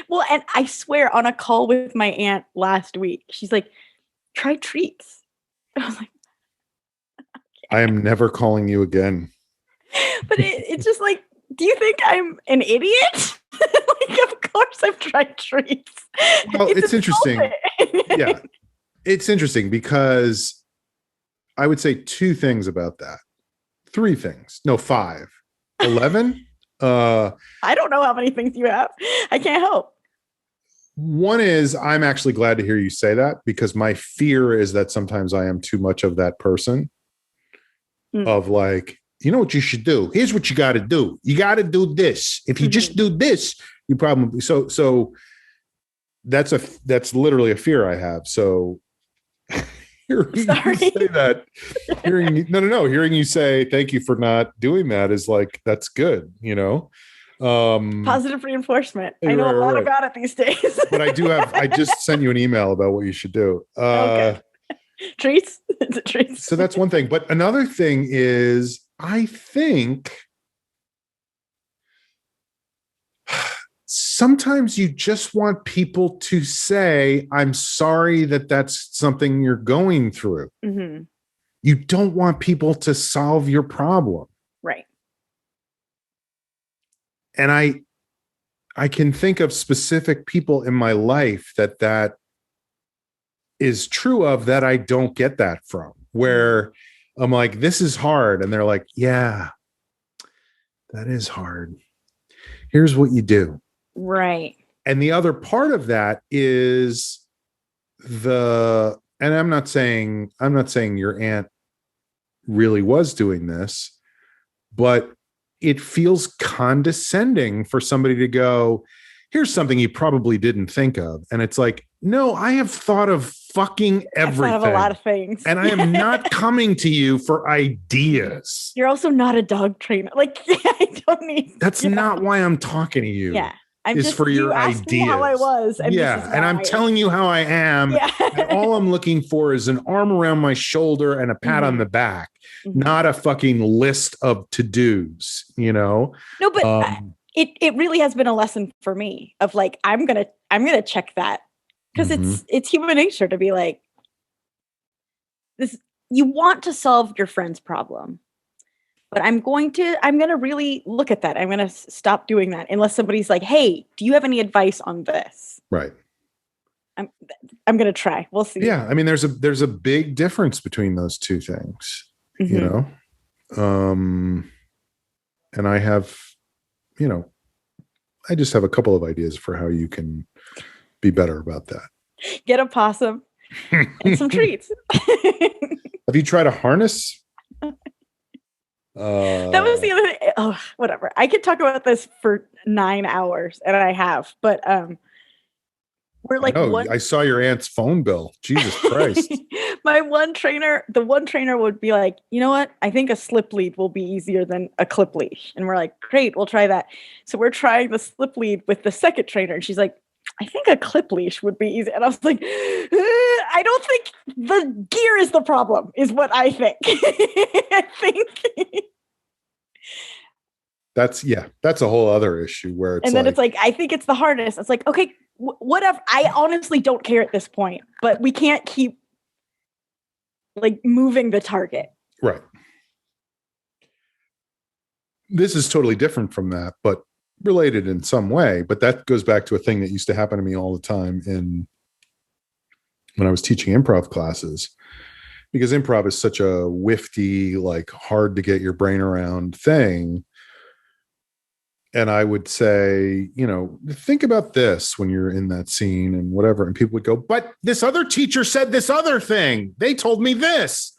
Well, and I swear, on a call with my aunt last week, she's like, try treats. I was like, okay. I am never calling you again. But it's just like, do you think I'm an idiot? Like, of course I've tried treats. Well, it's interesting. Yeah. It's interesting because I would say 2 things about that. 3 things. No, 5. 11? I don't know how many things you have. I can't help. One is, I'm actually glad to hear you say that, because my fear is that sometimes I am too much of that person. of like, you know what you should do? Here's what you got to do. You got to do this. If you just do this, you probably so that's literally a fear I have. So hearing you say that, hearing you say thank you for not doing that is like, that's good, you know. Positive reinforcement. I know a lot about it these days. But I just sent you an email about what you should do. Okay. Treats? Is it treats? So that's one thing. But another thing is, I think sometimes you just want people to say, I'm sorry that that's something you're going through. Mm-hmm. You don't want people to solve your problem. Right. And I can think of specific people in my life that is true of, that I don't get that from, where I'm like, this is hard. And they're like, yeah, that is hard. Here's what you do. Right. And the other part of that is and I'm not saying your aunt really was doing this, but it feels condescending for somebody to go, here's something you probably didn't think of. And it's like, no, I have thought of fucking everything. I've thought of a lot of things. And I am not coming to you for ideas. You're also not a dog trainer. Like, I don't need. That's not why I'm talking to you. Yeah. Is for your ideas. How I was. And and I'm telling you how I am. Yeah. And all I'm looking for is an arm around my shoulder and a pat on the back, not a fucking list of to-dos, you know? No, but it really has been a lesson for me of like, I'm gonna check that, because it's human nature to be like, this. You want to solve your friend's problem, but I'm going to really look at that. I'm going to stop doing that unless somebody's like, hey, do you have any advice on this? Right. I'm going to try. We'll see. Yeah. I mean, there's a big difference between those two things, you know? And I have, you know, I just have a couple of ideas for how you can be better about that. Get a possum and some treats. Have you tried a harness? That was the other thing. Oh, whatever. I could talk about this for 9 hours, and I have, but we're like, I saw your aunt's phone bill. Jesus Christ. The one trainer would be like, you know what? I think a slip lead will be easier than a clip leash. And we're like, great, we'll try that. So we're trying the slip lead with the second trainer. And she's like, I think a clip leash would be easy. And I was like, I don't think the gear is the problem, is what I think. I think that's a whole other issue where it's, and then it's like, I think it's the harness. It's like, okay, whatever. I honestly don't care at this point, but we can't keep like moving the target. Right. This is totally different from that, but related in some way. But that goes back to a thing that used to happen to me all the time when I was teaching improv classes, because improv is such a whifty, like hard to get your brain around thing. And I would say, you know, think about this when you're in that scene and whatever. And people would go, but this other teacher said this other thing. They told me this.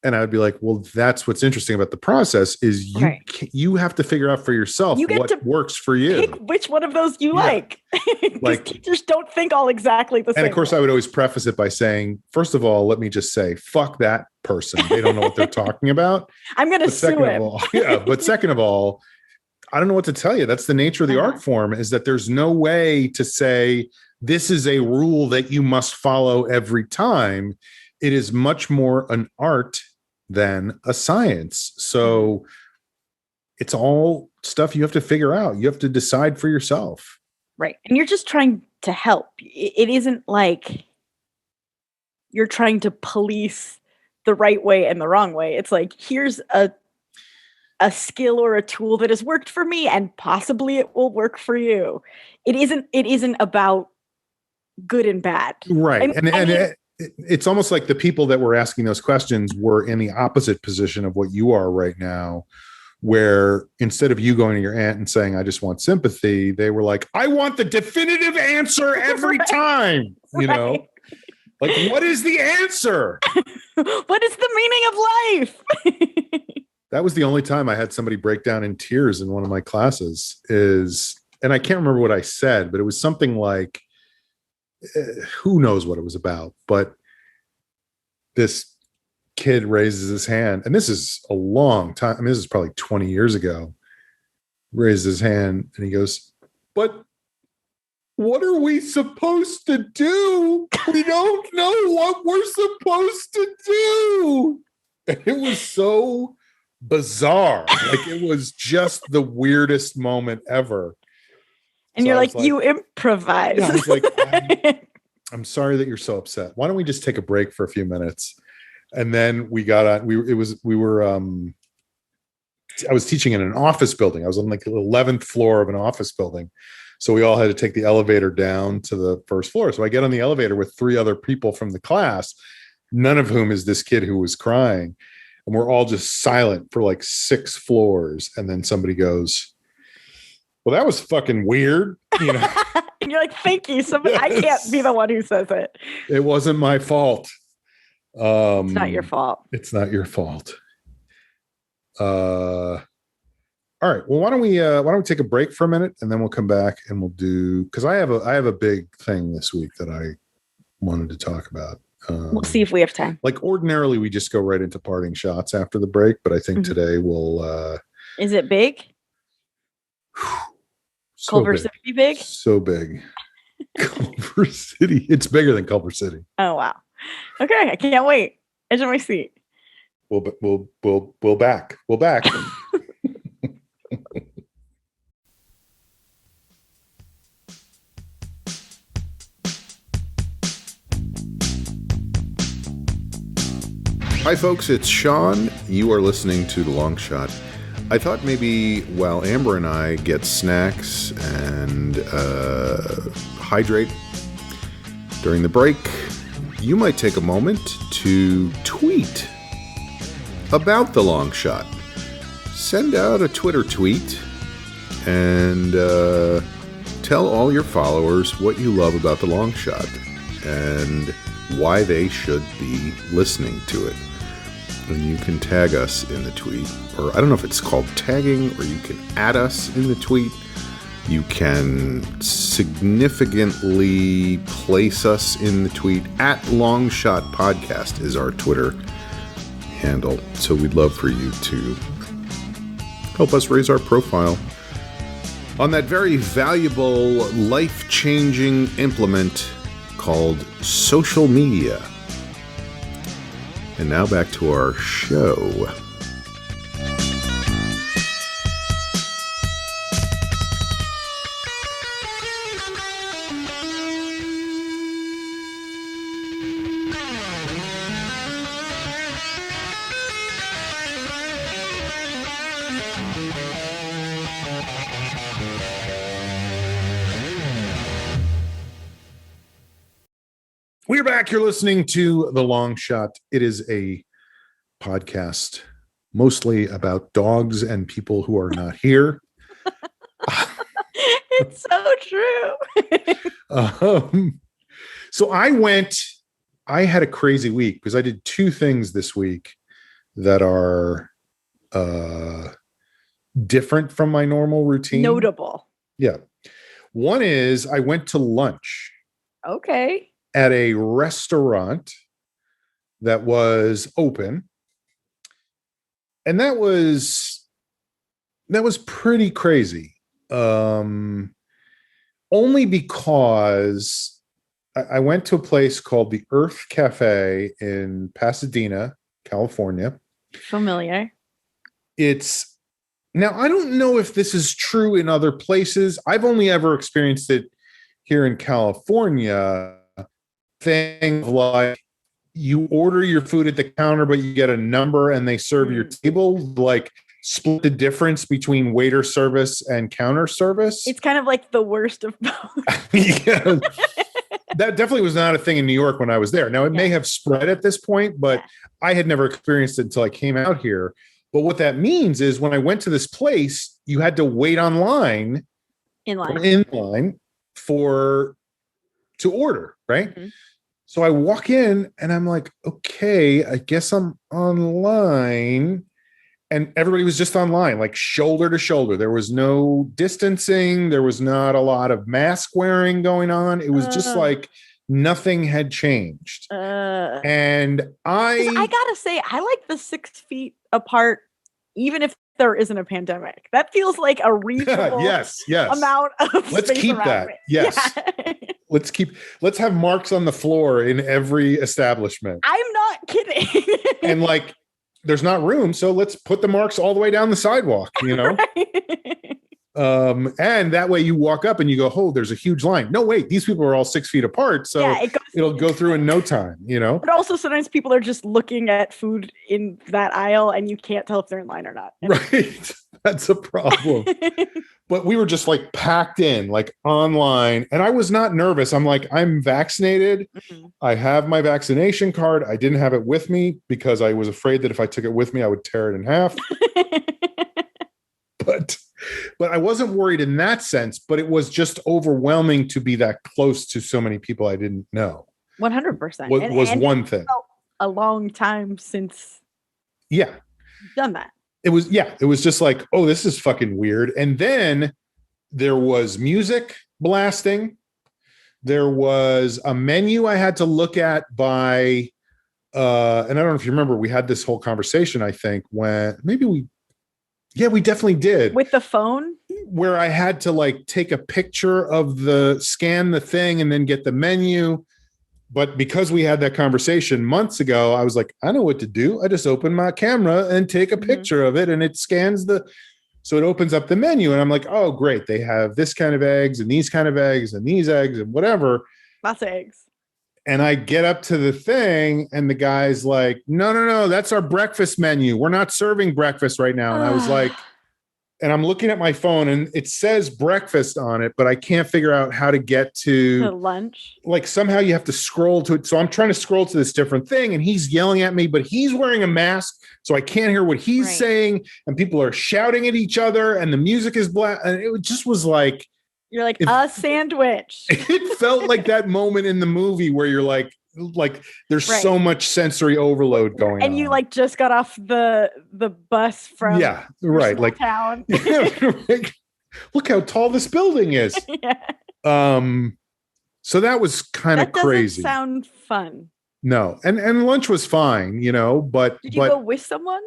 And I would be like, well, that's what's interesting about the process is you have to figure out for yourself what works for you. Pick which one of those you like. Like teachers don't think all exactly the same. And of course, I would always preface it by saying, first of all, let me just say, fuck that person. They don't know what they're talking about. I'm going to sue him. But second of all, I don't know what to tell you. That's the nature of the art form, is that there's no way to say this is a rule that you must follow every time. It is much more an art than a science. So it's all stuff you have to figure out. You have to decide for yourself. Right. And you're just trying to help. It isn't like you're trying to police the right way and the wrong way. It's like, here's a skill or a tool that has worked for me and possibly it will work for you. It isn't about good and bad. Right. It's almost like the people that were asking those questions were in the opposite position of what you are right now, where instead of you going to your aunt and saying, I just want sympathy, they were like, I want the definitive answer every time, you know? Like, what is the answer? What is the meaning of life? That was the only time I had somebody break down in tears in one of my classes and I can't remember what I said, but it was something like, who knows what it was about, but this kid raises his hand, and this is a long time. I mean, this is probably 20 years ago. Raises his hand and he goes, but what are we supposed to do? We don't know what we're supposed to do. And it was so bizarre. Like, it was just the weirdest moment ever. And so you're like, you improvise. Yeah, I was like, I'm sorry that you're so upset. Why don't we just take a break for a few minutes? And then we got on, I was teaching in an office building. I was on like the 11th floor of an office building. So we all had to take the elevator down to the first floor. So I get on the elevator with 3 other people from the class, none of whom is this kid who was crying. And we're all just silent for like 6 floors. And then somebody goes, well, that was fucking weird. You know? And you're like, thank you. Somebody, yes. I can't be the one who says it. It wasn't my fault. It's not your fault. It's not your fault. All right. Well, why don't we take a break for a minute and then we'll come back and we'll do, because I have a big thing this week that I wanted to talk about. We'll see if we have time. Like, ordinarily we just go right into parting shots after the break, but I think today we'll Is it big? So Culver big. City big? So big. Culver City. It's bigger than Culver City. Oh wow. Okay, I can't wait. Edge of my seat. We'll back. We'll back. Hi, folks. It's Sean. You are listening to The Long Shot. I thought maybe while Amber and I get snacks and hydrate during the break, you might take a moment to tweet about The Long Shot. Send out a Twitter tweet and tell all your followers what you love about The Long Shot and why they should be listening to it. And you can tag us in the tweet, or I don't know if it's called tagging, or you can add us in the tweet. You can significantly place us in the tweet. At Longshot Podcast is our Twitter handle. So we'd love for you to help us raise our profile on that very valuable, life-changing implement called social media. And now back to our show. We're back. You're listening to The Long Shot. It is a podcast mostly about dogs and people who are not here. It's so true. So I had a crazy week because I did 2 things this week that are different from my normal routine. Notable. Yeah. One is I went to lunch. Okay. At a restaurant that was open. And that was pretty crazy. Only because I went to a place called the Earth Cafe in Pasadena, California. Familiar. Now, I don't know if this is true in other places. I've only ever experienced it here in California. Thing like you order your food at the counter, but you get a number and they serve your table, like split the difference between waiter service and counter service. It's kind of like the worst of both. Yeah. That definitely was not a thing in New York when I was there. Now it may have spread at this point, but I had never experienced it until I came out here. But what that means is when I went to this place, you had to wait in line to order, right? Mm-hmm. So I walk in and I'm like, okay, I guess I'm online. And everybody was just online, like shoulder to shoulder. There was no distancing. There was not a lot of mask wearing going on. It was just like nothing had changed. And 'Cause I gotta say, I like the 6 feet apart, even if there isn't a pandemic. That feels like a reasonable yes. amount of Let's space keep around that. me. Yes. Yeah. Let's have marks on the floor in every establishment. I'm not kidding. And like, there's not room, so let's put the marks all the way down the sidewalk, you know? Right. And that way you walk up and you go, oh, there's a huge line. No, wait, these people are all 6 feet apart, so Yeah, it'll go through in no time, you know? But also sometimes people are just looking at food in that aisle and you can't tell if they're in line or not. Right. That's a problem. But we were just like packed in, like online. And I was not nervous. I'm like, I'm vaccinated. Mhm. I have my vaccination card. I didn't have it with me because I was afraid that if I took it with me, I would tear it in half. But I wasn't worried in that sense, but it was just overwhelming to be that close to so many people I didn't know. 100%. Was one thing. A long time since Yeah. you've done that. It was just like, oh, this is fucking weird. And then there was music blasting. There was a menu I had to look at by, and I don't know if you remember, we had this whole conversation, I think, when we definitely did. With the phone? Where I had to like take a picture of scan the thing and then get the menu. But because we had that conversation months ago, I was like, I know what to do. I just open my camera and take a picture of it and it scans so it opens up the menu. And I'm like, oh, great. They have this kind of eggs and these kind of eggs and these eggs and whatever. Lots of eggs. And I get up to the thing and the guy's like, no, that's our breakfast menu. We're not serving breakfast right now. And I was like, and I'm looking at my phone and it says breakfast on it, but I can't figure out how to get to The lunch. Like somehow you have to scroll to it. So I'm trying to scroll to this different thing and he's yelling at me, but he's wearing a mask. So I can't hear what he's saying. And people are shouting at each other and the music is black. And it just was like, you're like a sandwich. It felt like that moment in the movie where you're like there's so much sensory overload going on. And you like just got off the bus from like town. Look how tall this building is. Yeah. So that was kind of crazy. Sound fun. No. And lunch was fine, you know, but did you go with someone?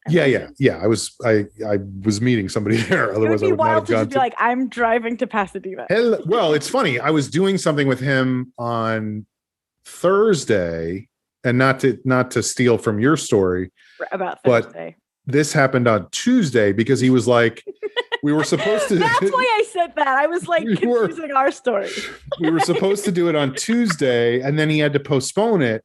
Yeah. I was meeting somebody there. Otherwise, I would not have gone to be like, I'm driving to Pasadena. Well, it's funny. I was doing something with him on Thursday, and not to steal from your story about Thursday. But this happened on Tuesday because he was like, we were supposed to. That's why I said that. I was like confusing our story. We were supposed to do it on Tuesday, and then he had to postpone it.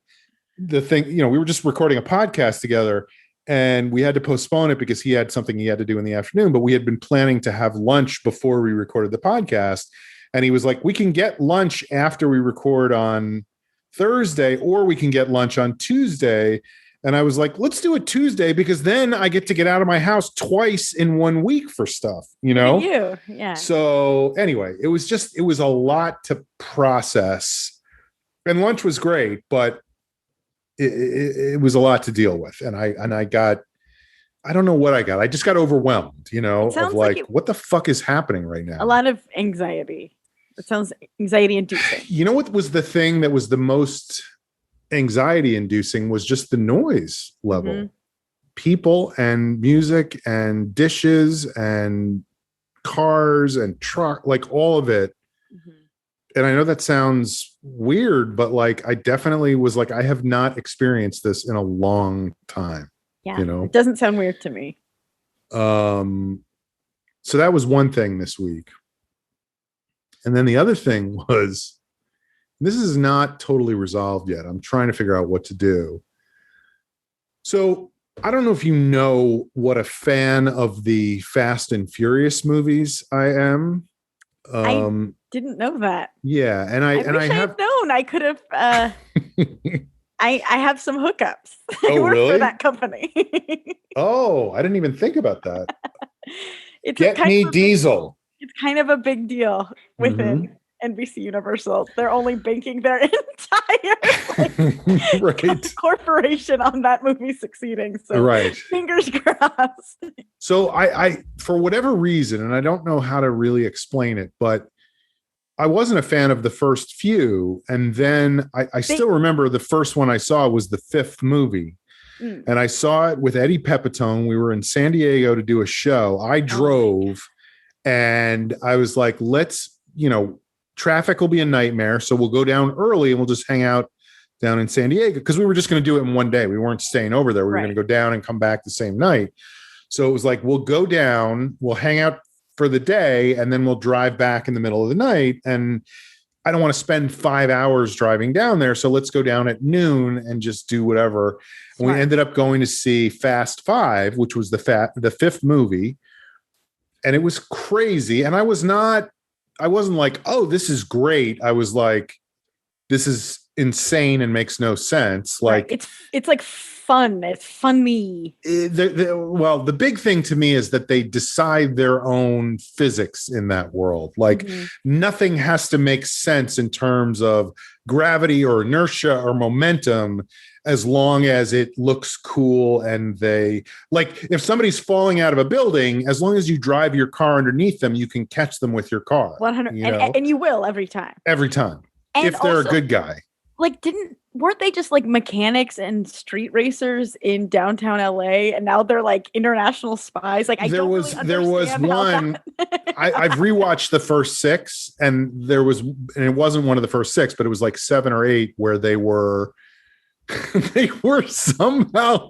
The thing, you know, we were just recording a podcast together. And we had to postpone it because he had something he had to do in the afternoon, but we had been planning to have lunch before we recorded the podcast. And he was like, we can get lunch after we record on Thursday, or we can get lunch on Tuesday. And I was like, let's do it Tuesday because then I get to get out of my house twice in 1 week for stuff, you know? Yeah. So anyway, it was a lot to process. And lunch was great, but it was a lot to deal with. And I don't know what I got. I just got overwhelmed, you know, of like what the fuck is happening right now? A lot of anxiety. It sounds anxiety inducing. You know what was the thing that was the most anxiety inducing was just the noise level. Mm-hmm. People and music and dishes and cars and truck, like all of it. Mm-hmm. And I know that sounds weird, but like I definitely was like, I have not experienced this in a long time. Yeah, you know, it doesn't sound weird to me. So that was one thing this week. And then the other thing was, this is not totally resolved yet. I'm trying to figure out what to do. So I don't know if you know what a fan of the Fast and Furious movies I am. I didn't know that. Yeah, and I have known. I could have. I have some hookups. Oh, I work really? for that company. Oh, I didn't even think about that. Get me Diesel. It's kind of a big deal within NBC Universal. They're only banking their entire Right. corporation on that movie succeeding. So Right. fingers crossed. So I, for whatever reason, and I don't know how to really explain it, but I wasn't a fan of the first few. And then I still remember the first one I saw was the fifth movie. And I saw it with Eddie Pepitone. We were in San Diego to do a show. I drove and I was like, let's, traffic will be a nightmare. So we'll go down early and we'll just hang out down in San Diego because we were just going to do it in one day. We weren't staying over there. We were going to go down and come back the same night. So it was like, we'll go down, we'll hang out for the day, and then we'll drive back in the middle of the night. And I don't want to spend 5 hours driving down there. So let's go down at noon and just do whatever. And we ended up going to see Fast Five, which was the fifth movie. And it was crazy. And I wasn't like, oh, this is great. I was like, this is insane and makes no sense. Like it's like fun. It's funny. Well, the big thing to me is that they decide their own physics in that world. Like nothing has to make sense in terms of gravity or inertia or momentum, as long as it looks cool. And they like, if somebody's falling out of a building, as long as you drive your car underneath them, you can catch them with your car. 100, and you will every time. Every time. And if they're also a good guy. Like, weren't they just like mechanics and street racers in downtown LA, and now they're like international spies? Like, there was one. I've rewatched the first six, and it wasn't one of the first six, but it was like 7 or 8 where they were somehow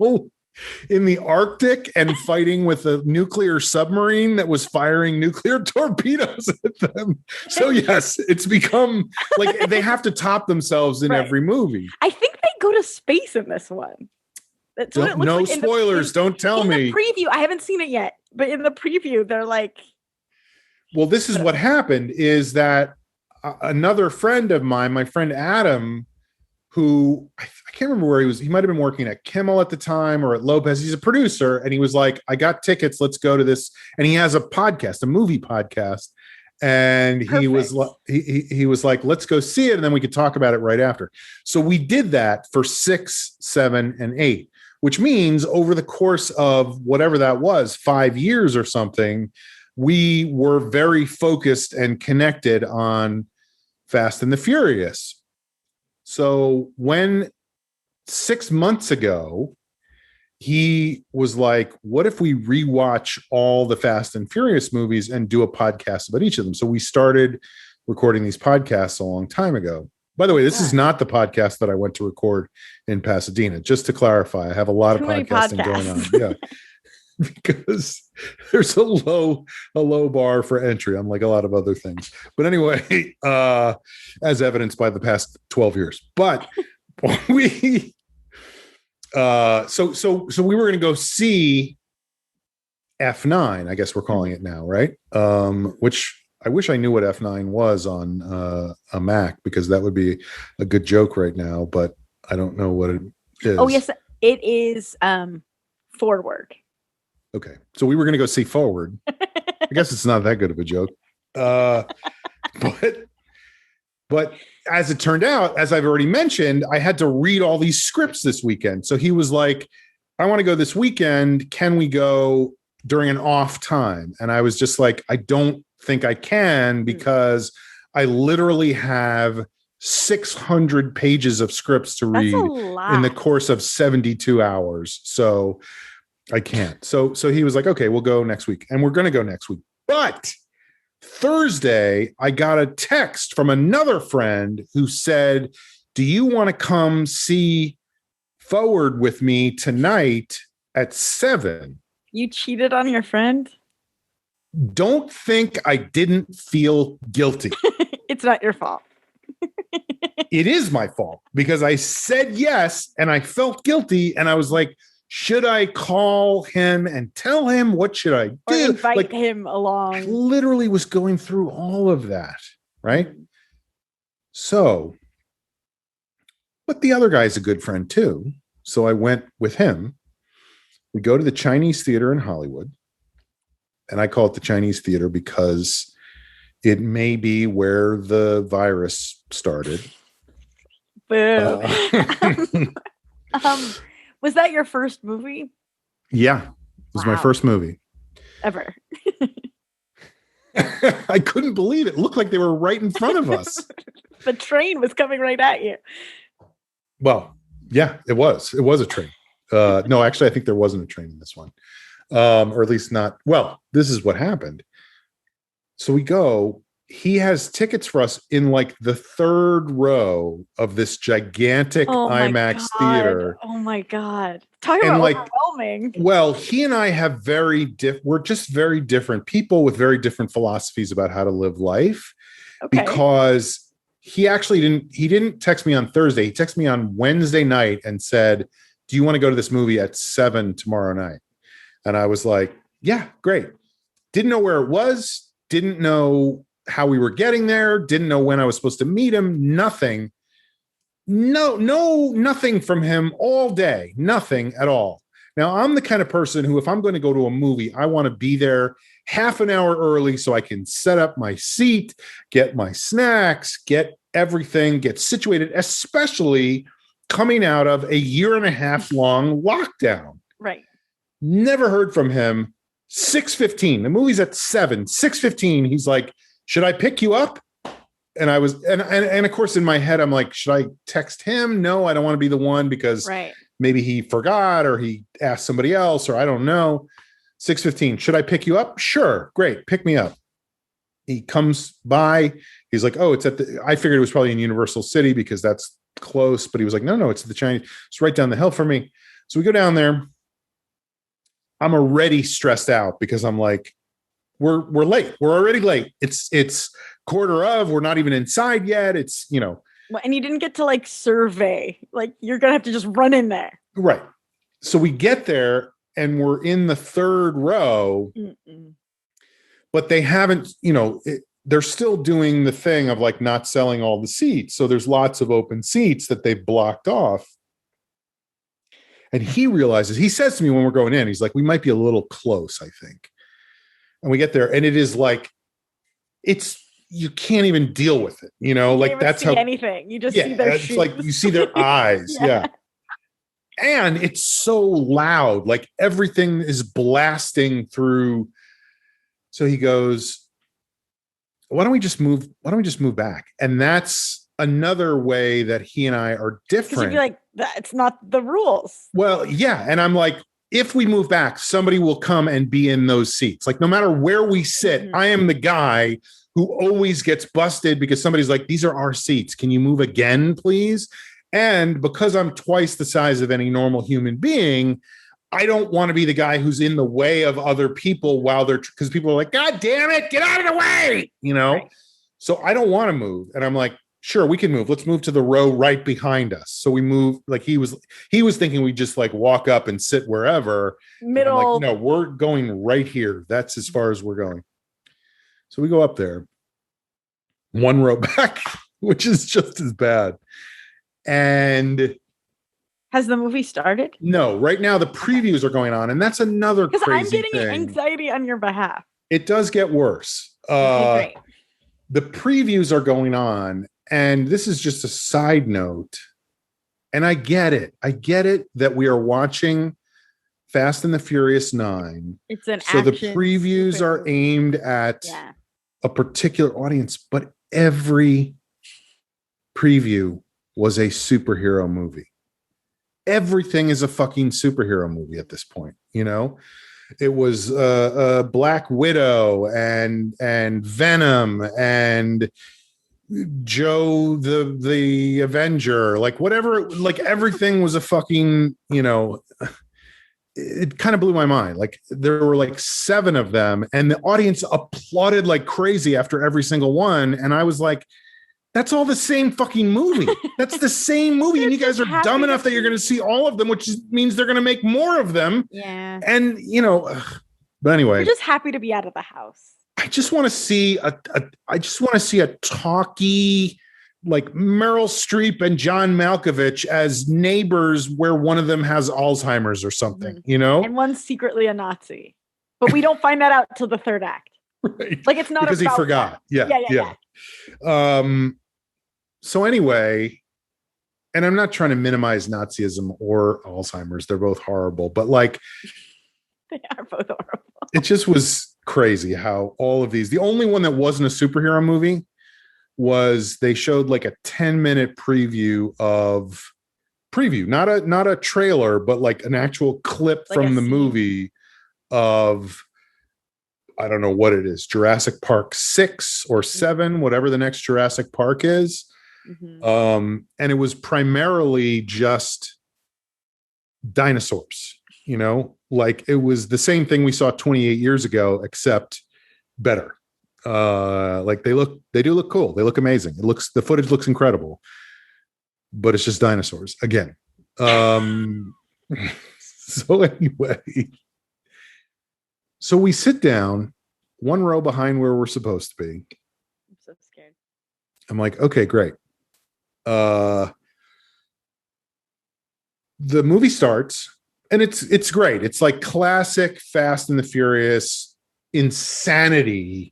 in the Arctic and fighting with a nuclear submarine that was firing nuclear torpedoes at them. So yes, it's become like they have to top themselves in every movie. I think they go to space in this one. That's what it looks no like spoilers. Don't tell me. In the preview, I haven't seen it yet, but in the preview, they're like. Well, this is what happened is that another friend of mine, my friend Adam, who I can't remember where he was. He might have been working at Kimmel at the time or at Lopez. He's a producer. And he was like, I got tickets. Let's go to this. And he has a podcast, a movie podcast. And he was like, let's go see it. And then we could talk about it right after. So we did that for 6, 7, and 8, which means over the course of whatever that was, 5 years or something, we were very focused and connected on Fast and the Furious. So when 6 months ago, he was like, what if we rewatch all the Fast and Furious movies and do a podcast about each of them? So we started recording these podcasts a long time ago. By the way, this is not the podcast that I went to record in Pasadena. Just to clarify, I have a lot of podcasting going on. Yeah. Because there's a low bar for entry, unlike a lot of other things. But anyway, as evidenced by the past 12 years. But we so we were going to go see F9, I guess we're calling it now, right? Which I wish I knew what F9 was on a Mac, because that would be a good joke right now, but I don't know what it is. Oh yes, it is Forward. Okay, so we were going to go see Forward. I guess it's not that good of a joke. But as it turned out, as I've already mentioned, I had to read all these scripts this weekend. So he was like, I want to go this weekend. Can we go during an off time? And I was just like, I don't think I can, because I literally have 600 pages of scripts to read in the course of 72 hours. So I can't. So he was like, okay, we'll go next week. And we're going to go next week. But Thursday, I got a text from another friend who said, do you want to come see Forward with me tonight at 7? You cheated on your friend? Don't think I didn't feel guilty. It's not your fault. It is my fault, because I said yes and I felt guilty. And I was like, should I call him and tell him? What should I do? Or invite him along. I literally was going through all of that, right? So, but the other guy's a good friend too. So I went with him. We go to the Chinese Theater in Hollywood. And I call it the Chinese Theater because It may be where the virus started. Boo. Was that your first movie? Yeah, it was my first movie. Ever. I couldn't believe it. It looked like they were right in front of us. The train was coming right at you. Well, yeah, it was. It was a train. No, actually, I think there wasn't a train in this one. Or at least not. Well, this is what happened. So we go. He has tickets for us in like the third row of this gigantic IMAX theater. Oh my God. Talking And about overwhelming. Well, he and I have we're just very different people with very different philosophies about how to live life. Okay. Because he didn't text me on Thursday. He texted me on Wednesday night and said, "Do you want to go to this movie at 7 tomorrow night?" And I was like, "Yeah, great." Didn't know where it was. Didn't know how we were getting there. Didn't know when I was supposed to meet him. Nothing. Nothing from him all day. Nothing at all. Now, I'm the kind of person who, if I'm going to go to a movie, I want to be there half an hour early so I can set up my seat, get my snacks, get everything, get situated, especially coming out of a 1.5 year long lockdown. Right. Never heard from him. 6:15. The movie's at 7. 6:15. He's like, "Should I pick you up?" And I was, and of course, in my head, I'm like, should I text him? No, I don't want to be the one because maybe he forgot or he asked somebody else, or I don't know. 6:15. Should I pick you up? Sure. Great. Pick me up. He comes by. He's like, "Oh, it's at the," I figured it was probably in Universal City because that's close, but he was like, no, it's at the Chinese. It's right down the hill for me. So we go down there. I'm already stressed out because I'm like, we're late. We're already late. It's quarter of, we're not even inside yet. It's, Well, and you didn't get to like survey, like you're going to have to just run in there. Right. So we get there and we're in the third row, but they haven't, they're still doing the thing of like not selling all the seats. So there's lots of open seats that they've blocked off. And he realizes, he says to me when we're going in, he's like, "We might be a little close, I think." And we get there and it is like, you can't even deal with it. Like that's how anything. You just see their shoes. It's like you see their eyes. Yeah. And it's so loud, like everything is blasting through. So he goes, why don't we just move back? And that's another way that he and I are different. You'd be like, that's not the rules. Well, yeah. And I'm like, if we move back, somebody will come and be in those seats. Like no matter where we sit, I am the guy who always gets busted because somebody's like, "These are our seats. Can you move again, please?" And because I'm twice the size of any normal human being, I don't want to be the guy who's in the way of other people because people are like, "God damn it, get out of the way," Right. So I don't want to move. And I'm like, "Sure, we can move. Let's move to the row right behind us." So we move, like he was thinking we just like walk up and sit wherever. Middle. I'm like, "No, we're going right here. That's as far as we're going." So we go up there, one row back, which is just as bad. And has the movie started? No, right now the previews are going on, and that's another crazy thing. I'm getting anxiety on your behalf. It does get worse. Okay, great. The previews are going on, and this is just a side note. And I get it. I get it that we are watching Fast and the Furious 9. It's an so the previews are aimed at a particular audience, but every preview was a superhero movie. Everything is a fucking superhero movie at this point. It was Black Widow and Venom and Joe the Avenger, like whatever, like everything was a fucking, it kind of blew my mind. Like there were like 7 of them and the audience applauded like crazy after every single one. And I was like, that's all the same fucking movie. That's the same movie. And you guys are dumb enough that you're going to see all of them, which means they're going to make more of them. Yeah. And, but anyway. You're just happy to be out of the house. I just want to see a talky, like Meryl Streep and John Malkovich as neighbors where one of them has Alzheimer's or something, And one's secretly a Nazi. But we don't find that out till the third act. Right. Like, it's not because he about forgot. that. Yeah. So anyway, and I'm not trying to minimize Nazism or Alzheimer's. They're both horrible, but like, They are both horrible. it just was crazy how all of these, the only one that wasn't a superhero movie was they showed like a 10-minute preview, not a trailer, but like an actual clip Like from a the scene. movie of, I don't know what it is, Jurassic Park 6 or 7, whatever the next Jurassic Park is. Mhm. And it was primarily just dinosaurs, like it was the same thing we saw 28 years ago, except better. Like they do look cool. They look amazing. The footage looks incredible, but it's just dinosaurs again. So anyway, so we sit down one row behind where we're supposed to be. I'm so scared. I'm like, okay, great. The movie starts and it's great. It's like classic Fast and the Furious insanity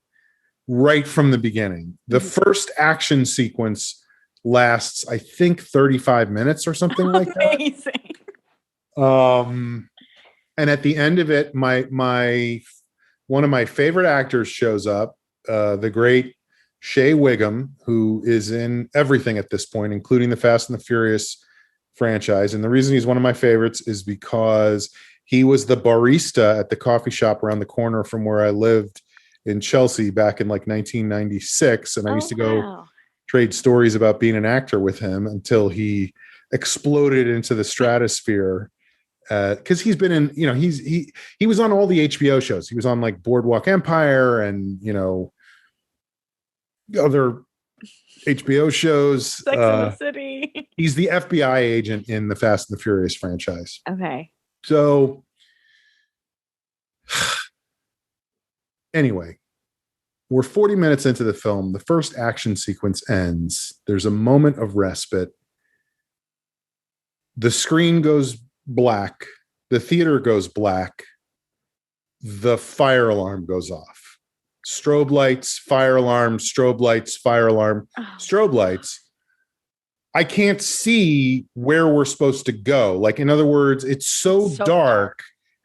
right from the beginning. The first action sequence lasts, I think, 35 minutes or something like that. Amazing. And at the end of it, my one of my favorite actors shows up, the great Shea Wiggum, who is in everything at this point, including the Fast and the Furious franchise. And the reason he's one of my favorites is because he was the barista at the coffee shop around the corner from where I lived in Chelsea back in like 1996. And I used to go trade stories about being an actor with him until he exploded into the stratosphere. Because he's been in, he was on all the HBO shows. He was on like Boardwalk Empire and, other HBO shows. Sex in the City. He's the FBI agent in the Fast and the Furious franchise. Okay. So anyway, we're 40 minutes into the film. The first action sequence ends. There's a moment of respite. The screen goes black. The theater goes black. The fire alarm goes off. Strobe lights, fire alarm, strobe lights, fire alarm, strobe lights. I can't see where we're supposed to go. Like, in other words, it's so dark,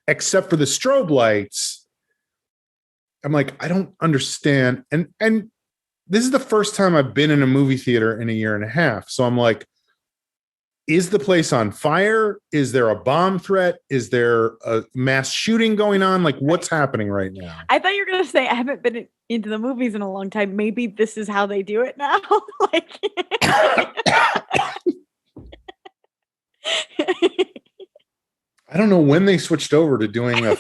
except for the strobe lights. I'm like, I don't understand. And this is the first time I've been in a movie theater in a year and a half. So I'm like, is the place on fire? Is there a bomb threat? Is there a mass shooting going on? Like, what's happening right now? I thought you were going to say, I haven't been into the movies in a long time. Maybe this is how they do it now. Like, I don't know when they switched over to doing a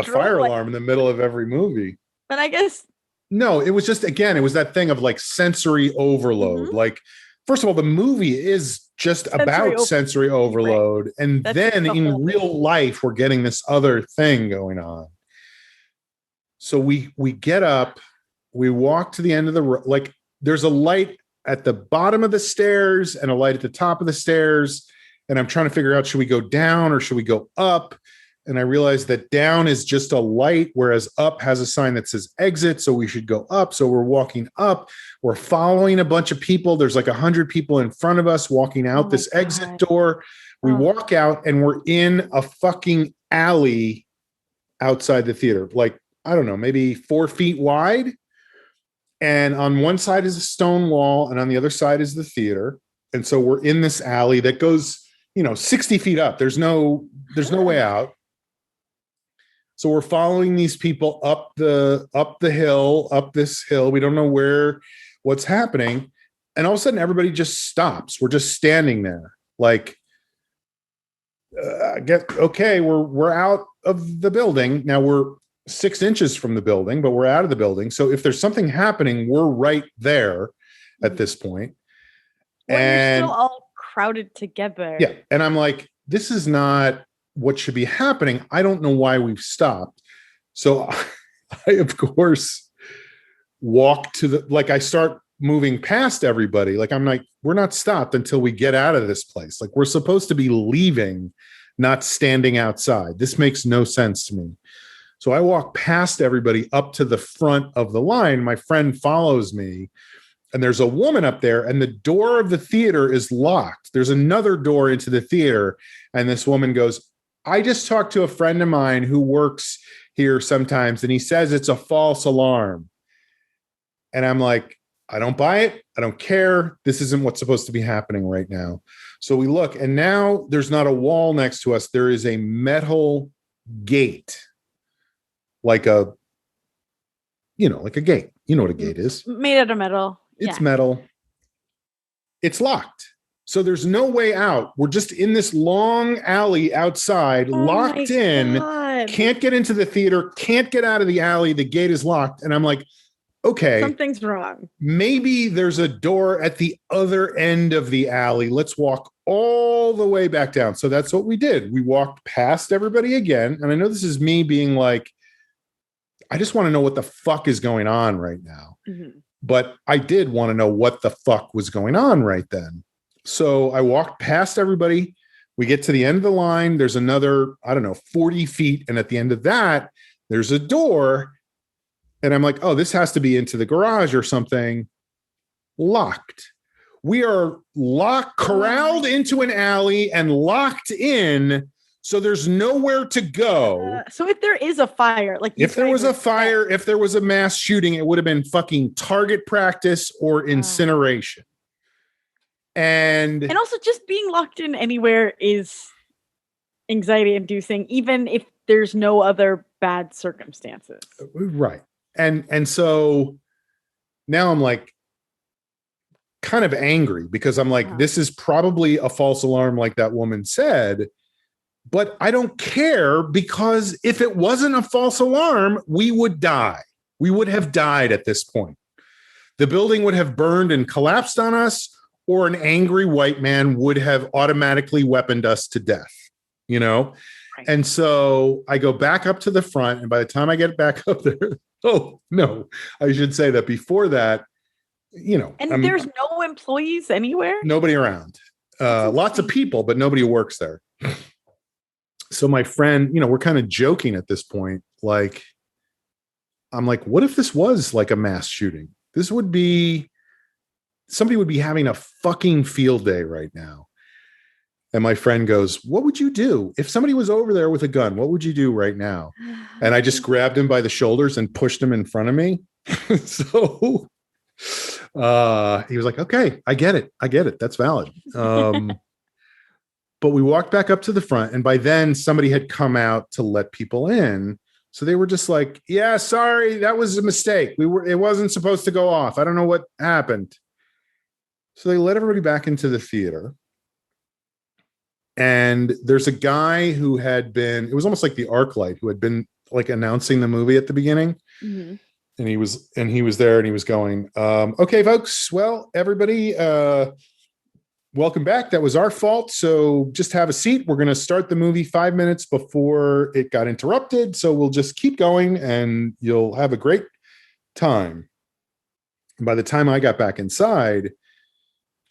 fire alarm in the middle of every movie. But I guess. No, it was just, again, it was that thing of like sensory overload. Mm-hmm. Like, first of all, the movie is just about sensory overload. Right. And then in real life, we're getting this other thing going on. So we get up, we walk to the end of the room. Like, there's a light at the bottom of the stairs and a light at the top of the stairs. And I'm trying to figure out, should we go down or should we go up? And I realized that down is just a light, whereas up has a sign that says exit. So we should go up. So we're walking up. We're following a bunch of people. There's like 100 people in front of us walking out this exit door. We walk out and we're in a fucking alley outside the theater. Like, I don't know, maybe 4 feet wide. And on one side is a stone wall and on the other side is the theater. And so we're in this alley that goes, 60 feet up. There's no way out. So we're following these people up the hill, up this hill. We don't know what's happening. And all of a sudden everybody just stops. We're just standing there. Like, we're out of the building. Now we're 6 inches from the building, but we're out of the building. So if there's something happening, we're right there at this point. Well, and you're still all crowded together. Yeah. And I'm like, this is not what should be happening. I don't know why we've stopped. So I of course, walk to I start moving past everybody. Like, I'm like, we're not stopped until we get out of this place. Like, we're supposed to be leaving, not standing outside. This makes no sense to me. So I walk past everybody up to the front of the line. My friend follows me, and there's a woman up there, and the door of the theater is locked. There's another door into the theater, and this woman goes, I just talked to a friend of mine who works here sometimes, and he says it's a false alarm. And I'm like, I don't buy it. I don't care. This isn't what's supposed to be happening right now. So we look, and now there's not a wall next to us. There is a metal gate, like a gate. You know what a gate is. Made out of metal. It's metal. It's locked. So there's no way out. We're just in this long alley outside, locked in, can't get into the theater, can't get out of the alley. The gate is locked. And I'm like, okay, something's wrong. Maybe there's a door at the other end of the alley. Let's walk all the way back down. So that's what we did. We walked past everybody again. And I know this is me being like, I just want to know what the fuck is going on right now. Mm-hmm. But I did want to know what the fuck was going on right then. So I walked past everybody. We get to the end of the line. There's another, 40 feet. And at the end of that, there's a door. And I'm like, oh, this has to be into the garage or something. Locked. We are corralled into an alley and locked in. So there's nowhere to go. So if there is a fire, if there was a fire, if there was a mass shooting, it would have been fucking target practice or incineration. And also just being locked in anywhere is anxiety inducing, even if there's no other bad circumstances. Right. And so now I'm like kind of angry because I'm like, this is probably a false alarm like that woman said, but I don't care because if it wasn't a false alarm, we would die. We would have died at this point. The building would have burned and collapsed on us, or an angry white man would have automatically weaponed us to death, Right. And so I go back up to the front, and by the time I get back up there, oh no, I should say that before that, and there's no employees anywhere. Nobody around. Lots of people, but nobody who works there. So my friend, we're kind of joking at this point. Like, I'm like, what if this was like a mass shooting? Somebody would be having a fucking field day right now. And my friend goes, what would you do if somebody was over there with a gun? What would you do right now? And I just grabbed him by the shoulders and pushed him in front of me. So he was like, okay, I get it. That's valid. But we walked back up to the front, and by then somebody had come out to let people in. So they were just like, yeah, sorry, that was a mistake. It wasn't supposed to go off. I don't know what happened. So they let everybody back into the theater. And there's a guy who had been, it was almost like the ArcLight, who had been like announcing the movie at the beginning. Mm-hmm. And he was there and he was going, okay, folks, well, everybody, welcome back. That was our fault. So just have a seat. We're going to start the movie 5 minutes before it got interrupted. So we'll just keep going and you'll have a great time. And by the time I got back inside,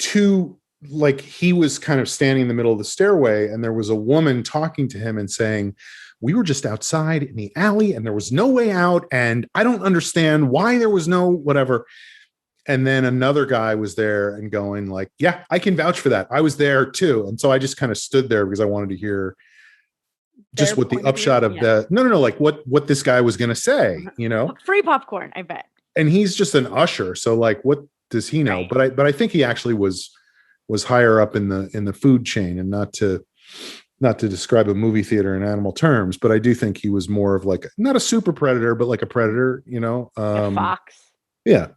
he was kind of standing in the middle of the stairway, and there was a woman talking to him and saying, we were just outside in the alley and there was no way out. And I don't understand why there was no whatever. And then another guy was there and going like, yeah, I can vouch for that. I was there too. And so I just kind of stood there because I wanted to hear just what the upshot of like what this guy was going to say, Free popcorn, I bet. And he's just an usher. So like, what does he know? Right. But I think he actually was higher up in the food chain, and not to describe a movie theater in animal terms, but I do think he was more of like, not a super predator, but like a predator, a fox. Yeah.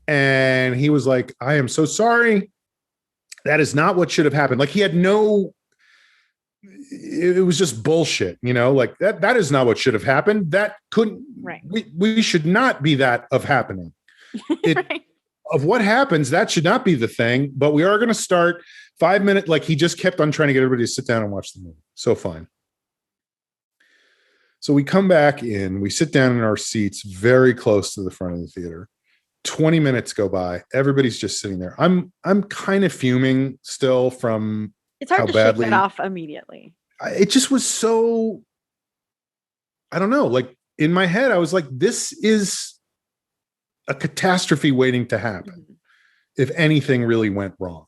And he was like, I am so sorry. That is not what should have happened. Like, he had it was just bullshit, like that is not what should have happened. That couldn't, right. We should not be that of happening. Right. Of what happens, that should not be the thing, but we are going to start 5 minutes. Like, he just kept on trying to get everybody to sit down and watch the movie. So fine. So we come back in, we sit down in our seats very close to the front of the theater. 20 minutes go by. Everybody's just sitting there. I'm kind of fuming still from it's hard to shake that off immediately. It just was so, I don't know, like in my head, I was like, this is a catastrophe waiting to happen if anything really went wrong.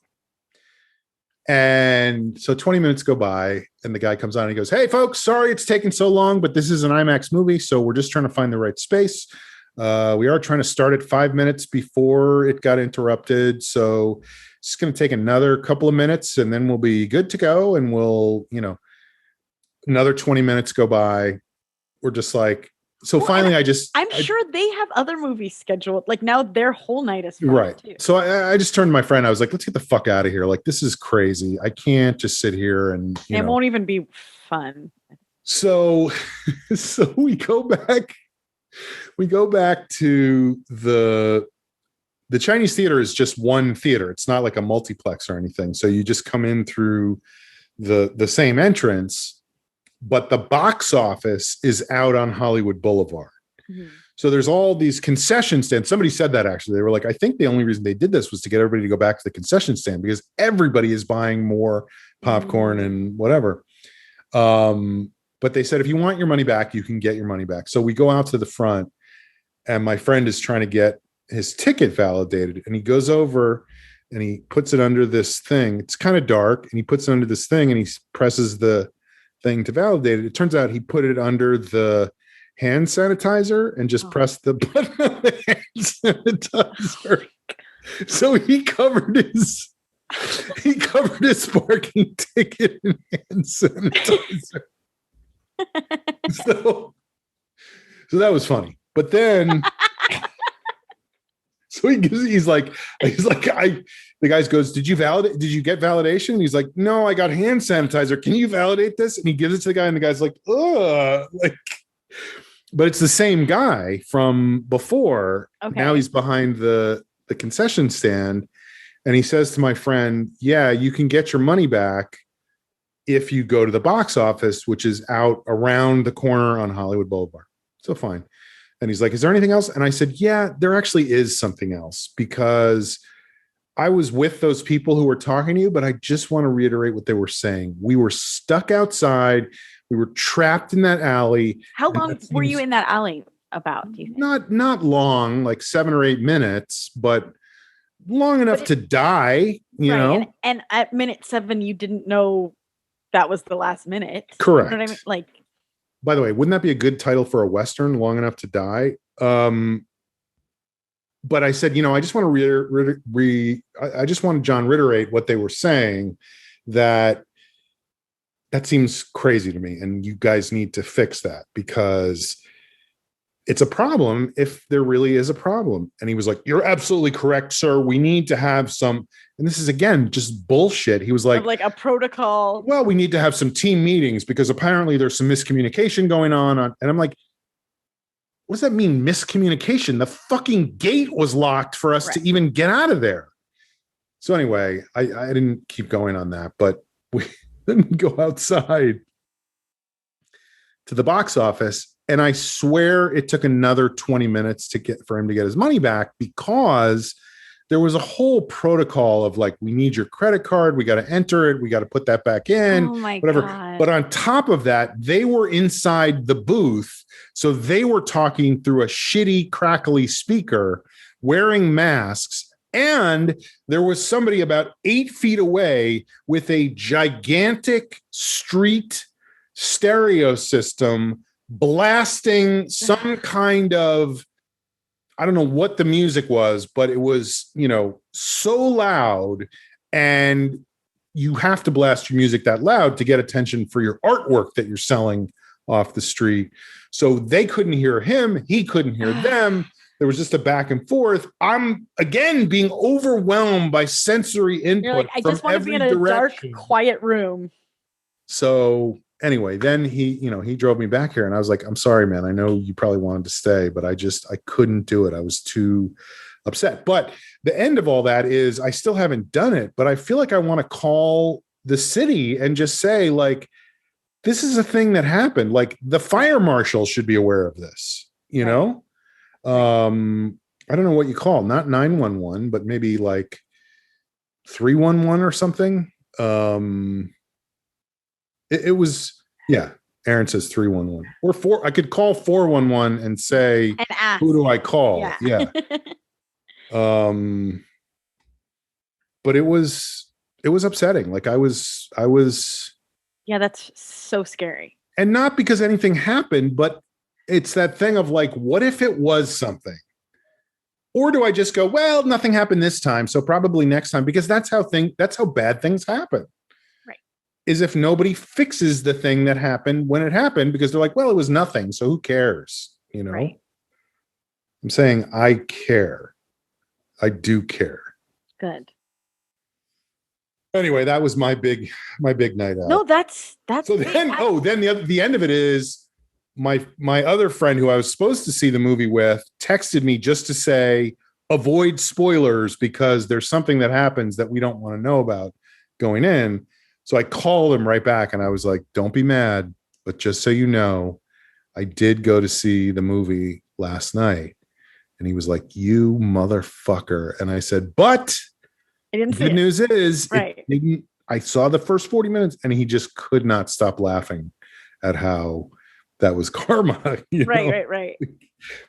And so 20 minutes go by and the guy comes on and he goes, "Hey folks, sorry it's taking so long, but this is an IMAX movie. So we're just trying to find the right space. We are trying to start it 5 minutes before it got interrupted. So it's going to take another couple of minutes and then we'll be good to go. And we'll, another 20 minutes go by. We're just like, so well, finally I'm sure they have other movies scheduled. Like now their whole night is right. Too. So I just turned to my friend. I was like, let's get the fuck out of here. Like, this is crazy. I can't just sit here and, it won't even be fun. So we go back to the Chinese theater is just one theater. It's not like a multiplex or anything. So you just come in through the same entrance, but the box office is out on Hollywood Boulevard. Mm-hmm. So there's all these concession stands. Somebody said that actually. They were like, I think the only reason they did this was to get everybody to go back to the concession stand because everybody is buying more popcorn and whatever. But they said, if you want your money back, you can get your money back. So we go out to the front and my friend is trying to get his ticket validated and he goes over and he puts it under this thing. It's kind of dark and he puts it under this thing and he presses the thing to validate it. It turns out he put it under the hand sanitizer and just pressed the button on the hand sanitizer. So he covered his parking ticket in hand sanitizer. So that was funny. But then so the guy goes, did you get validation? And he's like, no, I got hand sanitizer. Can you validate this? And he gives it to the guy and the guy's like, ugh. But it's the same guy from before. Okay. Now he's behind the concession stand. And he says to my friend, yeah, you can get your money back if you go to the box office, which is out around the corner on Hollywood Boulevard. So fine. And he's like, is there anything else? And I said, yeah, there actually is something else because I was with those people who were talking to you, but I just want to reiterate what they were saying. We were stuck outside. We were trapped in that alley. How long were you in that alley about? Do you think? Not long, like 7 or 8 minutes, but long enough to die, you know? And at minute 7, you didn't know that was the last minute. Correct. You know what I mean? Like, by the way, wouldn't that be a good title for a Western, Long Enough to Die? But I said, I just want to I just want to John reiterate what they were saying, that seems crazy to me. And you guys need to fix that because it's a problem if there really is a problem. And he was like, you're absolutely correct, sir. We need to have some, and this is again, just bullshit. He was like a protocol. Well, we need to have some team meetings because apparently there's some miscommunication going on. And I'm like, what does that mean? Miscommunication? The fucking gate was locked for us to even get out of there. So anyway, I didn't keep going on that, but we then go outside to the box office. And I swear it took another 20 minutes for him to get his money back because there was a whole protocol of like, we need your credit card. We got to enter it. We got to put that back in, whatever. God. But on top of that, they were inside the booth. So they were talking through a shitty, crackly speaker, wearing masks. And there was somebody about 8 feet away with a gigantic street stereo system blasting some kind of, I don't know what the music was, but it was, so loud, and you have to blast your music that loud to get attention for your artwork that you're selling off the street. So they couldn't hear him. He couldn't hear them. There was just a back and forth. I'm again being overwhelmed by sensory input. You're like, I just want to be in a dark, quiet room. So anyway, then he drove me back here and I was like, I'm sorry, man. I know you probably wanted to stay, but I couldn't do it. I was too upset. But the end of all that is I still haven't done it, but I feel like I want to call the city and just say, like, this is a thing that happened. Like, the fire marshal should be aware of this, you know? I don't know what you call, not 911, but maybe like 311 or something. It was, yeah. Aaron says 311 or 4. I could call 411 and say, And ask. who do I call? Yeah. But it was upsetting. Like I was. Yeah, that's so scary. And not because anything happened, but it's that thing of like, what if it was something? Or do I just go, well, nothing happened this time, so probably next time, because that's how bad things happen. Right. Is if nobody fixes the thing that happened when it happened, because they're like, well, it was nothing, so who cares? You know? Right. I'm saying I care. I do care. Good. Anyway, that was my big night out. No, that's so then the end of it is my other friend who I was supposed to see the movie with texted me just to say avoid spoilers because there's something that happens that we don't want to know about going in. So I called him right back and I was like, don't be mad, but just so you know, I did go to see the movie last night. And he was like, you motherfucker. And I said, but the good news is right. I saw the first 40 minutes and he just could not stop laughing at how that was karma. Right.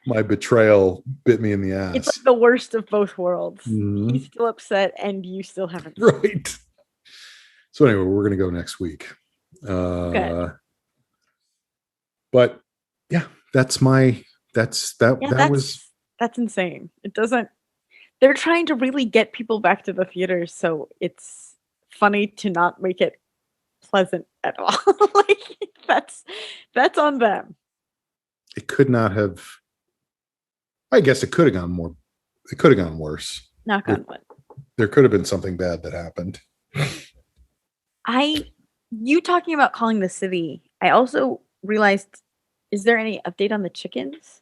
My betrayal bit me in the ass. It's like the worst of both worlds. Mm-hmm. He's still upset and you still haven't. Right. So anyway, we're going to go next week. Good. But yeah, that's insane. It doesn't, they're trying to really get people back to the theaters. So it's funny to not make it pleasant at all. Like that's on them. It could not have. I guess it could have gone more. It could have gone worse. Knock on wood. There could have been something bad that happened. You talking about calling the city. I also realized. Is there any update on the chickens?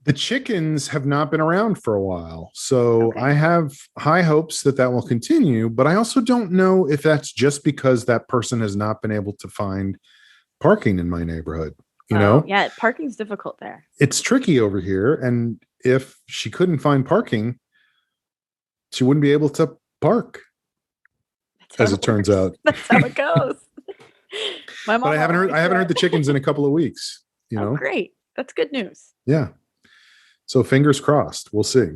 The chickens have not been around for a while, so okay. I have high hopes that will continue, but I also don't know if that's just because that person has not been able to find parking in my neighborhood, you know? Yeah, parking's difficult there. It's tricky over here, and if she couldn't find parking, she wouldn't be able to park, as it turns out. That's how it goes. My mom. But I haven't heard the chickens in a couple of weeks, you know? Great. That's good news. Yeah. So fingers crossed. We'll see.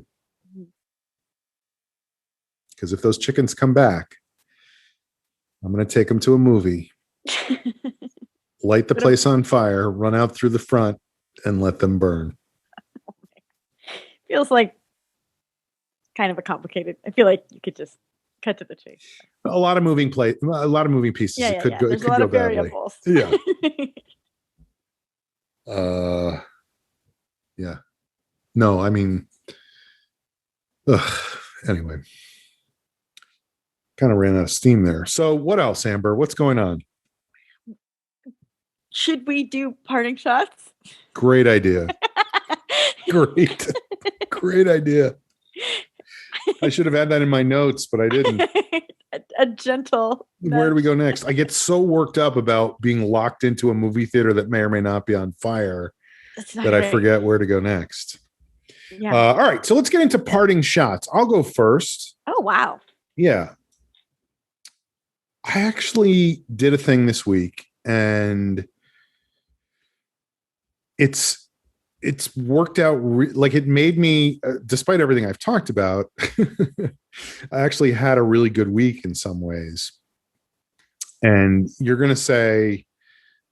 Because if those chickens come back, I'm going to take them to a movie, light the place on fire, run out through the front, and let them burn. Feels like kind of a complicated. I feel like you could just cut to the chase. A lot of moving pieces. Yeah, it could go. There's it could a lot go of badly. variables. Yeah. Yeah. No, I mean, anyway, kind of ran out of steam there. So what else, Amber? What's going on? Should we do parting shots? Great idea. Great idea. I should have had that in my notes, but I didn't. A gentle. Where do we go next? I get so worked up about being locked into a movie theater that may or may not be on fire that I forget where to go next. Yeah. All right. So let's get into parting shots. I'll go first. Oh, wow. Yeah. I actually did a thing this week and it's worked out. Like it made me, despite everything I've talked about, I actually had a really good week in some ways. And you're going to say,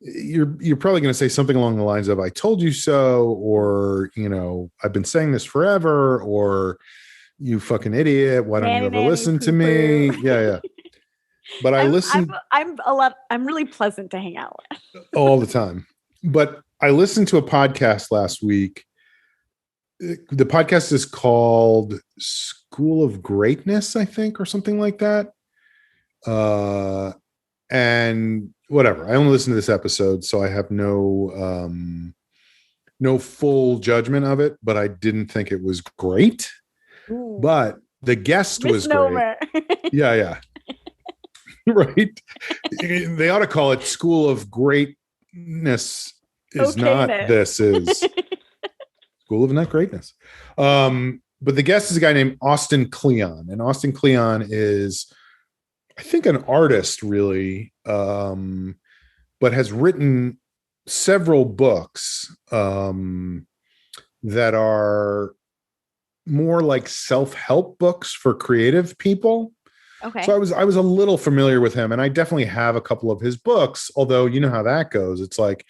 you're probably going to say something along the lines of, I told you so, or, you know, I've been saying this forever, or you fucking idiot. Why don't you ever listen to me? Yeah. But I listened. I'm really pleasant to hang out with all the time. But I listened to a podcast last week. The podcast is called School of Greatness, I think, or something like that. And whatever. I only listened to this episode, so I have no full judgment of it, but I didn't think it was great. Ooh. But the guest was great. Yeah. Right. They ought to call it School of Greatness is not this is School of Not Greatness. But the guest is a guy named Austin Cleon, and Austin Cleon is, I think, an artist, really. But but has written several books that are more like self-help books for creative people. Okay. So I was a little familiar with him, and I definitely have a couple of his books, although you know how that goes. It's like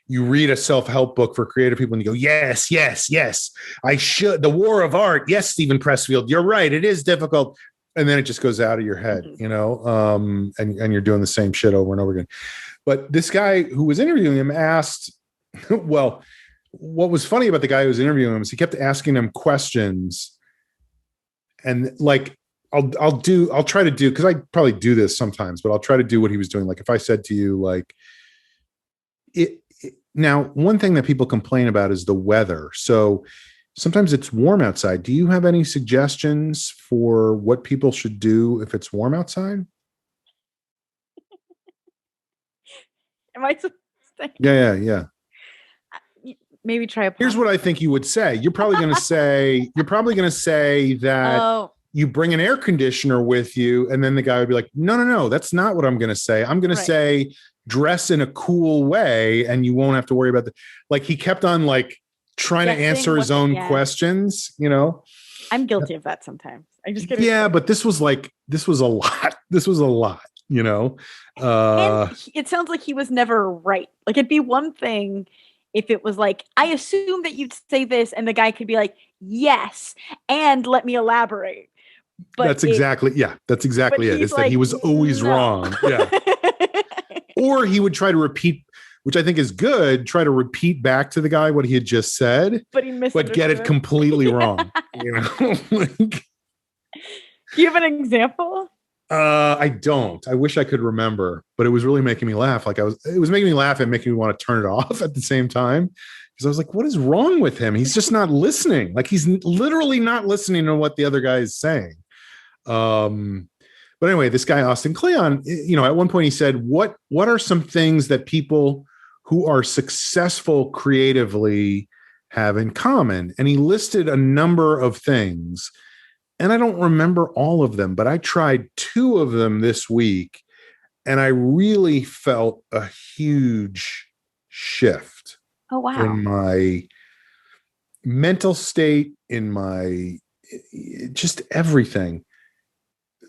you read a self-help book for creative people and you go, yes, yes, yes, I should. The War of Art. Yes, Stephen Pressfield, you're right. It is difficult. And then it just goes out of your head, and you're doing the same shit over and over again. But this guy who was interviewing him asked, well, what was funny about the guy who was interviewing him is he kept asking him questions, and like, I'll try to do, because I probably do this sometimes, but I'll try to do what he was doing. Like if I said to you, like, now, one thing that people complain about is the weather. So sometimes it's warm outside. Do you have any suggestions for what people should do if it's warm outside? Am I supposed to? Yeah. Maybe try a. Here's what I think you would say. You're probably going to say that you bring an air conditioner with you, and then the guy would be like, no, that's not what I'm going to say. I'm going to say dress in a cool way, and you won't have to worry about the. Like he kept on like trying to answer his own questions. I'm guilty of that sometimes. I just get but this was a lot. This was a lot. And it sounds like he was never right. Like it'd be one thing if it was like, I assume that you'd say this, and the guy could be like, yes, and let me elaborate. But that's exactly it. It's like, that he was always wrong. Yeah. Or he would try to repeat, which I think is good, try to repeat back to the guy what he had just said, but get it completely wrong. Do you have an example? I don't. I wish I could remember, but it was really making me laugh. It was making me laugh and making me want to turn it off at the same time. Because I was like, what is wrong with him? He's just not listening. Like he's literally not listening to what the other guy is saying. But anyway, this guy, Austin Cleon, at one point he said, what are some things that people who are successful creatively have in common? And he listed a number of things. And I don't remember all of them, but I tried 2 of them this week, and I really felt a huge shift in my mental state, in my just everything.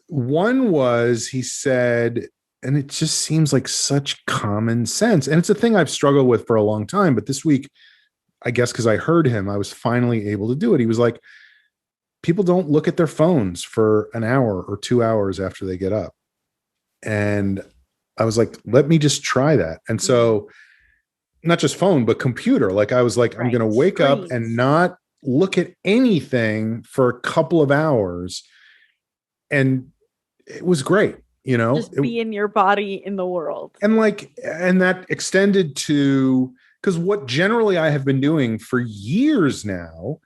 One was, he said, and it just seems like such common sense, and it's a thing I've struggled with for a long time, but this week, I guess because I heard him, I was finally able to do it. He was like, people don't look at their phones for an hour or 2 hours after they get up. And I was like, let me just try that. And so not just phone, but computer. Like I was like, I'm going to wake up and not look at anything for a couple of hours. And it was great. Just be in your body in the world. And that extended to, because what generally I have been doing for years now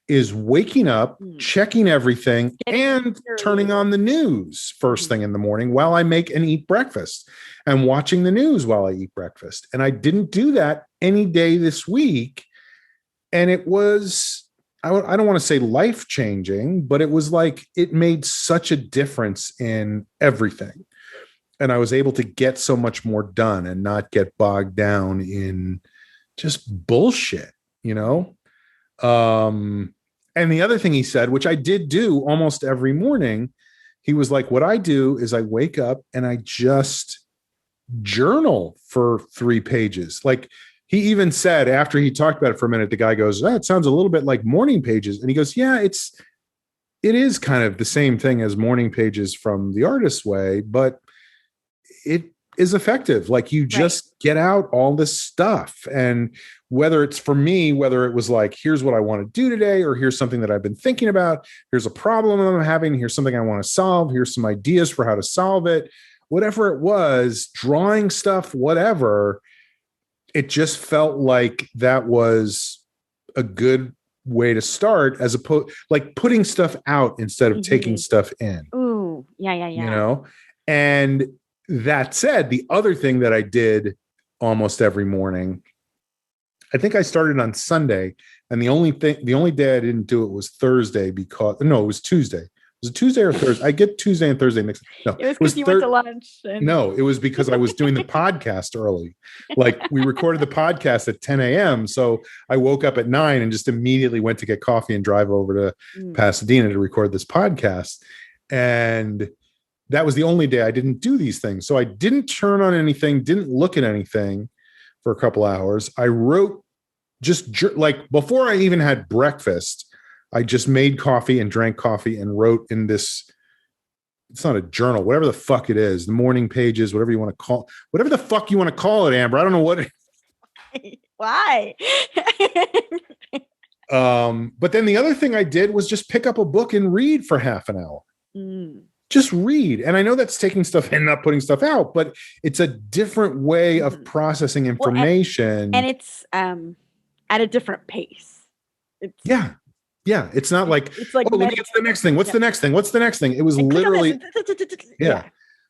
is waking up, checking everything, and turning on the news first thing in the morning while I make and eat breakfast, and watching the news while I eat breakfast. And I didn't do that any day this week. And it was, I don't want to say life-changing, but it was like, it made such a difference in everything. And I was able to get so much more done and not get bogged down in just bullshit, And the other thing he said, which I did do almost every morning, he was like, what I do is I wake up and I just journal for 3 pages. Like he even said, after he talked about it for a minute, the guy goes, it sounds a little bit like morning pages. And he goes, yeah, it is kind of the same thing as morning pages from The Artist's Way, but it is effective. Like you just get out all this stuff. And whether it's for me, whether it was like, here's what I want to do today, or here's something that I've been thinking about, here's a problem I'm having, here's something I want to solve, here's some ideas for how to solve it, whatever it was, drawing stuff, whatever, it just felt like that was a good way to start, as opposed like putting stuff out instead of taking stuff in. Ooh, yeah. And that said, the other thing that I did almost every morning, I think I started on Sunday, and the only day I didn't do it was Thursday it was Tuesday, Was it Tuesday or Thursday? I get Tuesday and Thursday mixed. No, It was because you went to lunch. No, it was because I was doing the podcast early. Like we recorded the podcast at 10 a.m. So I woke up at 9 and just immediately went to get coffee and drive over to Pasadena to record this podcast. And that was the only day I didn't do these things. So I didn't turn on anything, didn't look at anything for a couple hours. I wrote just like before I even had breakfast, I just made coffee and drank coffee and wrote in this. It's not a journal, whatever the fuck it is, the morning pages, whatever you want to call, whatever the fuck you want to call it, Amber. I don't know what. Why? But then the other thing I did was just pick up a book and read for half an hour. Just read. And I know that's taking stuff and not putting stuff out, but it's a different way of processing information. And it's at a different pace. Yeah. It's not like, let me get to the next thing. What's the next thing? What's the next thing? It was literally,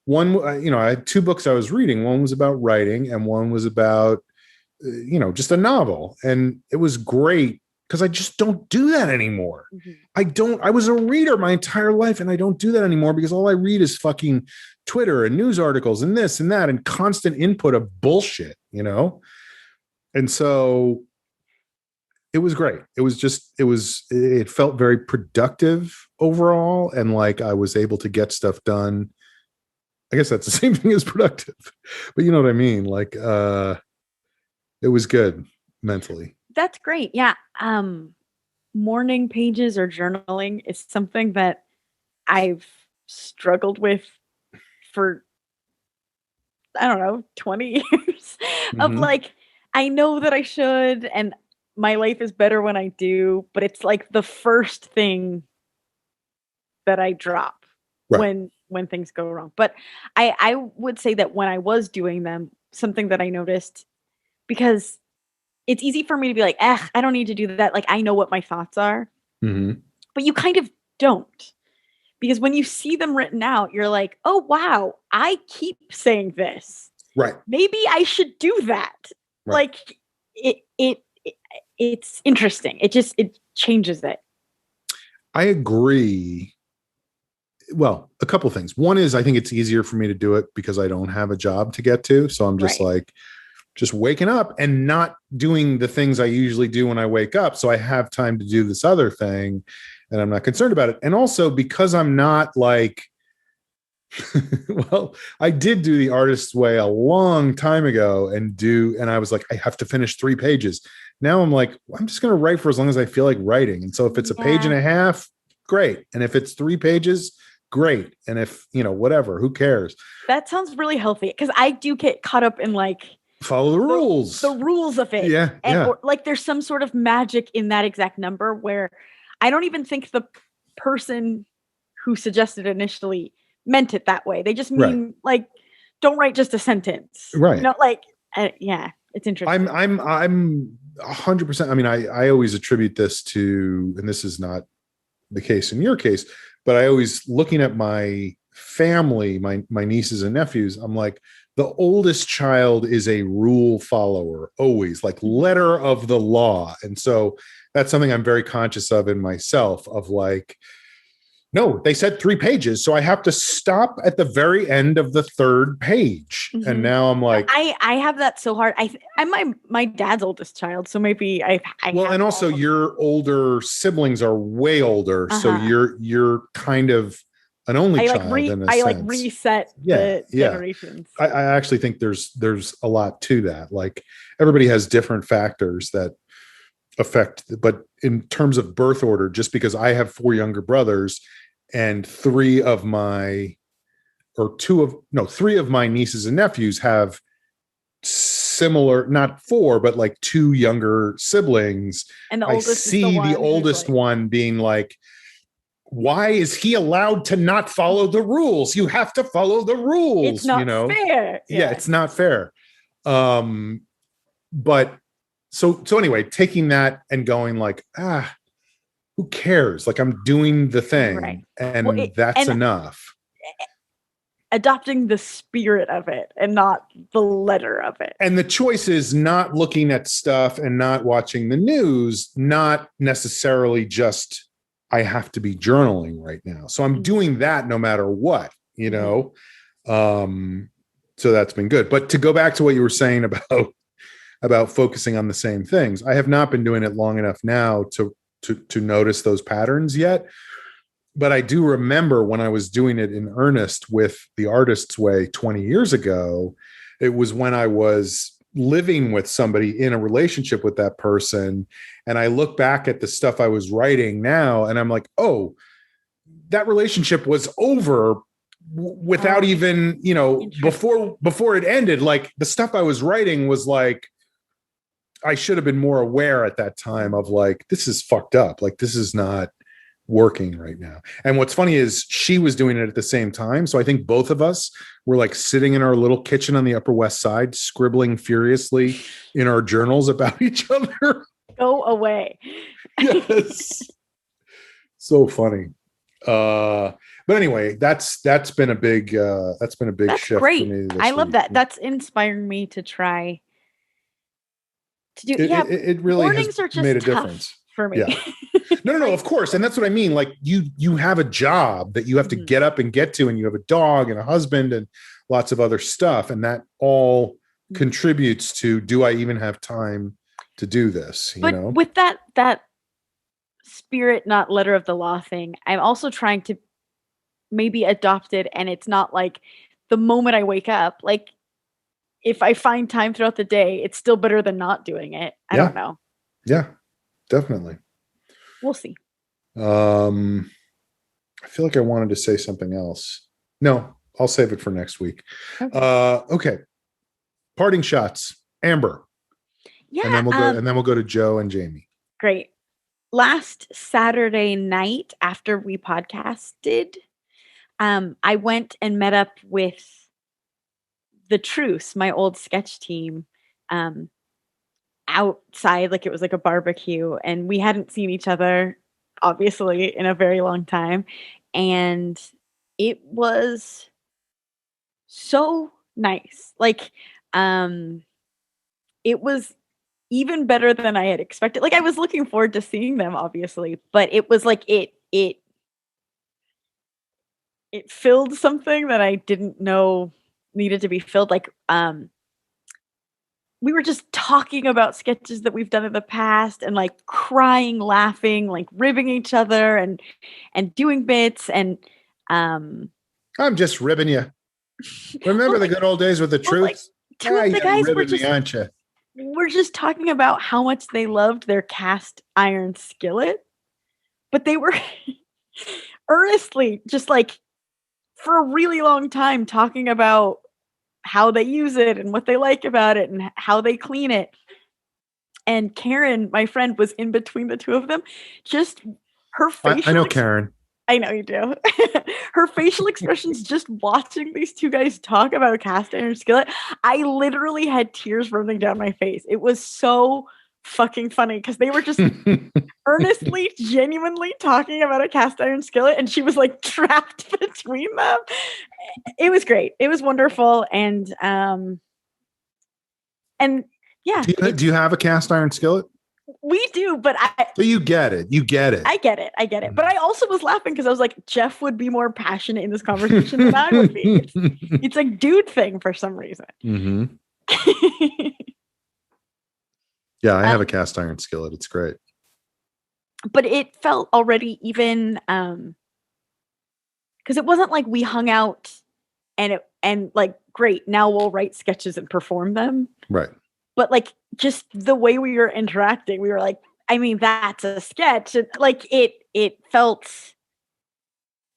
One, I had two books I was reading. One was about writing and one was about, just a novel. And it was great because I just don't do that anymore. I was a reader my entire life and I don't do that anymore because all I read is fucking Twitter and news articles and this and that and constant input of bullshit, And so it was great. It felt very productive overall. And like I was able to get stuff done. I guess that's the same thing as productive, but you know what I mean? Like, it was good mentally. That's great. Yeah. Morning pages or journaling is something that I've struggled with for, 20 years of like, I know that I should, and my life is better when I do, but it's like the first thing that I drop when things go wrong. But I would say that when I was doing them, something that I noticed, because it's easy for me to be like, I don't need to do that. Like, I know what my thoughts are, but you kind of don't, because when you see them written out, you're like, oh, wow, I keep saying this. Right. Maybe I should do that. Right. Like it's interesting. It changes it. I agree. Well, a couple of things. One is I think it's easier for me to do it because I don't have a job to get to. So I'm just just waking up and not doing the things I usually do when I wake up. So I have time to do this other thing and I'm not concerned about it. And also because I'm not like, well, I did do the artist's way a long time ago and I was like, I have to finish 3 pages. Now I'm like, I'm just going to write for as long as I feel like writing. And so if it's a page and a half, great. And if it's 3 pages, great. And if, whatever, who cares? That sounds really healthy. Because I do get caught up in like, follow the rules. The rules of it. Yeah. Or, like there's some sort of magic in that exact number where I don't even think the person who suggested it initially meant it that way. They just mean like, don't write just a sentence. Right. It's interesting. I'm 100%. I mean, I always attribute this to, and this is not the case in your case, but I always looking at my family, my nieces and nephews, I'm like, the oldest child is a rule follower, always like letter of the law. And so that's something I'm very conscious of in myself of like, no, they said 3 pages. So I have to stop at the very end of the 3rd page. And now I'm like, I have that so hard. I'm my dad's oldest child. So maybe I well, and also your older siblings are way older. So you're kind of an only child. I reset the generations. I actually think there's a lot to that. Like everybody has different factors that affect, but in terms of birth order, just because I have 4 younger brothers and 3 of my nieces and nephews have similar, not 4, but like 2 younger siblings. And I see the oldest one being like, why is he allowed to not follow the rules? You have to follow the rules. It's not fair. Yeah, it's not fair. But so anyway, taking that and going like, who cares? Like I'm doing the thing and that's enough. Adopting the spirit of it and not the letter of it. And the choice is not looking at stuff and not watching the news, not necessarily just I have to be journaling right now. So I'm doing that no matter what, you know? So that's been good. But to go back to what you were saying about focusing on the same things, I have not been doing it long enough now to notice those patterns yet. But I do remember when I was doing it in earnest with The Artist's Way 20 years ago, it was when I was living with somebody in a relationship with that person. And I look back at the stuff I was writing now and I'm like, oh, that relationship was over without even, you know, before it ended. Like the stuff I was writing was like, I should have been more aware at that time of like, this is fucked up. Like, this is not working right now. And what's funny is she was doing it at the same time. So I think both of us were like sitting in our little kitchen on the Upper West Side, scribbling furiously in our journals about each other. Go away. Yes. So funny. But anyway, that's been a big shift great. for me. I love that. That's inspiring me to try to do. It really mornings has are just made a tough difference for me. Yeah. No, of course. And that's what I mean. Like you have a job that you have to get up and get to, and you have a dog and a husband and lots of other stuff. And that all contributes to, do I even have time to do this? You know, with that spirit, not letter of the law thing, I'm also trying to maybe adopt it. And it's not like the moment I wake up, like if I find time throughout the day, it's still better than not doing it. I don't know. Yeah, definitely. We'll see. I feel like I wanted to say something else. No, I'll save it for next week. Okay. Parting shots, Amber. Yeah. And then we'll go to Joe and Jamie. Great. Last Saturday night after we podcasted, I went and met up with the Truce, my old sketch team, outside, like it was like a barbecue, and we hadn't seen each other obviously in a very long time, and it was so nice. Like it was even better than I had expected. Like I was looking forward to seeing them obviously, but it was like it filled something that I didn't know needed to be filled. Like we were just talking about sketches that we've done in the past and like crying, laughing, like ribbing each other and doing bits. And I'm just ribbing you. Remember the good old days with the Truth? Like, two of the guys were just, aren't you? we're just talking about how much they loved their cast iron skillet, but they were earnestly just like for a really long time talking about how they use it and what they like about it and how they clean it. And Karen, my friend, was in between the two of them. Just her facial. I know Karen. I know you do. Her facial expressions just watching these two guys talk about a cast iron skillet. I literally had tears running down my face. It was so fucking funny because they were just earnestly, genuinely talking about a cast iron skillet, and she was like trapped between them. It was great. It was wonderful, and yeah. Do you have a cast iron skillet? We do, but So you get it. You get it. I get it. But I also was laughing because I was like, Jeff would be more passionate in this conversation than I would be. It's a dude thing for some reason. Mm-hmm. Yeah, I have a cast iron skillet. It's great. But it felt already even because it wasn't like we hung out and like, great, now we'll write sketches and perform them. Right. But like just the way we were interacting, we were like, I mean, that's a sketch. Like it felt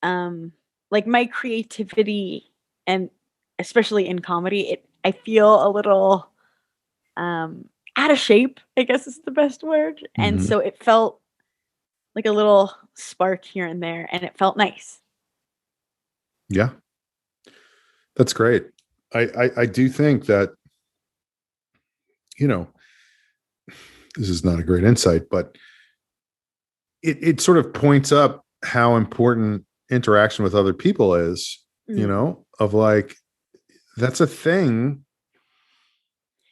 like my creativity, and especially in comedy, I feel a little out of shape, I guess is the best word. Mm-hmm. And so it felt like a little spark here and there, and it felt nice. Yeah. That's great. I do think that, you know, this is not a great insight, but it sort of points up how important interaction with other people is, you know, of like, that's a thing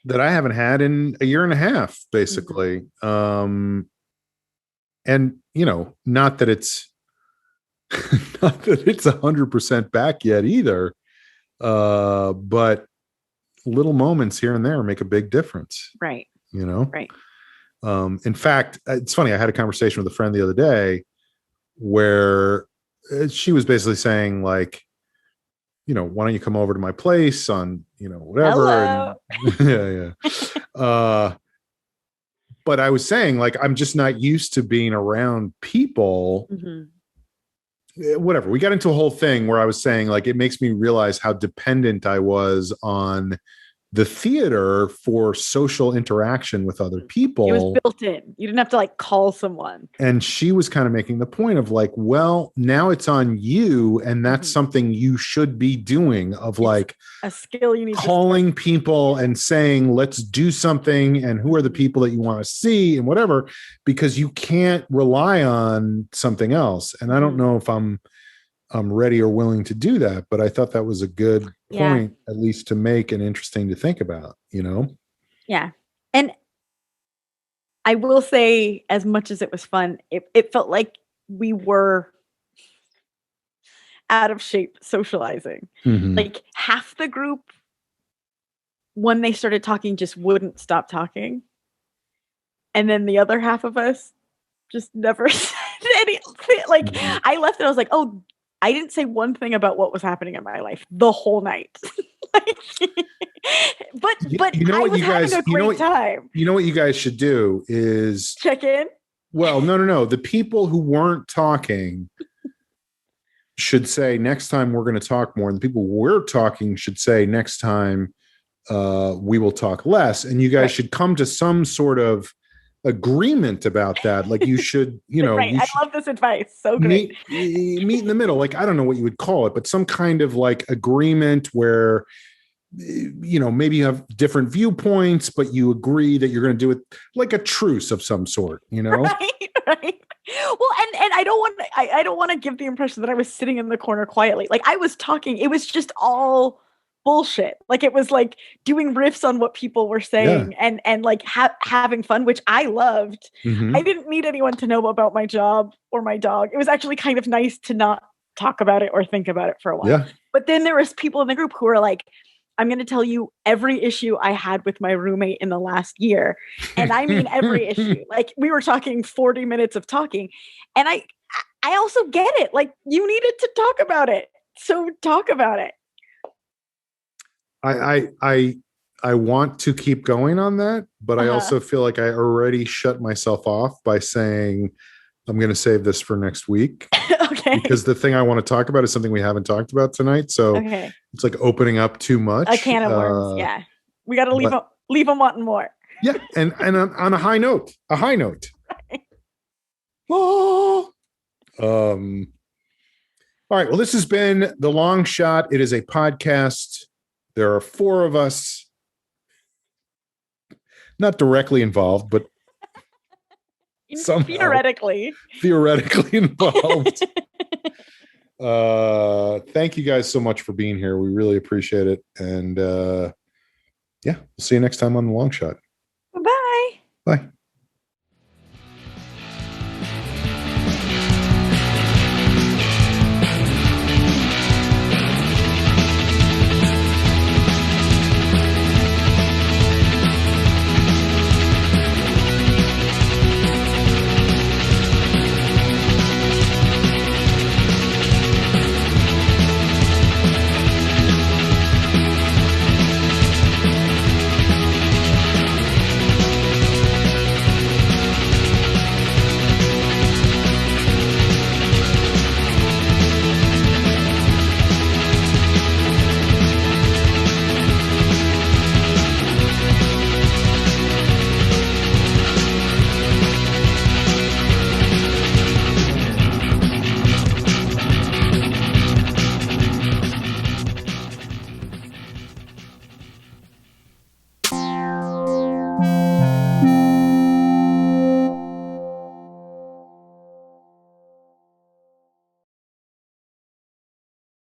that I haven't had in a year and a half, basically. And and not that it's not that it's 100% back yet either. But little moments here and there make a big difference. Right. Right. In fact, it's funny. I had a conversation with a friend the other day where she was basically saying, like, why don't you come over to my place on, whatever. Hello. Yeah. But I was saying, like, I'm just not used to being around people. Whatever. We got into a whole thing where I was saying, like, it makes me realize how dependent I was on the theater for social interaction with other people. It was built in. You didn't have to like call someone. And she was kind of making the point of like, well, now it's on you. And that's something you should be doing, of like a skill you need calling people and saying, let's do something. And who are the people that you want to see and whatever, because you can't rely on something else. And I don't know if I'm ready or willing to do that, but I thought that was a good point, at least to make, and interesting to think about, Yeah. And I will say, as much as it was fun, it felt like we were out of shape socializing. Like half the group, when they started talking, just wouldn't stop talking. And then the other half of us just never said anything. Like I left and I was like, oh, I didn't say one thing about what was happening in my life the whole night. but I was having a great time. You know what you guys should do is check in. Well, no. The people who weren't talking should say, next time we're going to talk more. And the people we're talking should say, next time we will talk less. And you guys should come to some sort of agreement about that. Like you should, right. I love this advice. So great. Meet in the middle. Like, I don't know what you would call it, but some kind of like agreement where, maybe you have different viewpoints, but you agree that you're going to do it, like a truce of some sort, Right. Well, and I don't want to give the impression that I was sitting in the corner quietly. Like I was talking. It was just all bullshit. Like it was like doing riffs on what people were saying and like having fun, which I loved. I didn't need anyone to know about my job or my dog. It was actually kind of nice to not talk about it or think about it for a while. But then there was people in the group who were like, I'm going to tell you every issue I had with my roommate in the last year. And I mean every issue. Like we were talking 40 minutes of talking. And I also get it. Like you needed to talk about it. So talk about it. I want to keep going on that, but I also feel like I already shut myself off by saying I'm going to save this for next week. Okay. Because the thing I want to talk about is something we haven't talked about tonight. So it's like opening up too much. A can of worms. Yeah. We got to leave them wanting more. Yeah. And on a high note. Right. Oh. All right. Well, this has been The Long Shot. It is a podcast. There are 4 of us, not directly involved, but theoretically involved. Thank you guys so much for being here. We really appreciate it. And we'll see you next time on The Long Shot. Bye. Bye.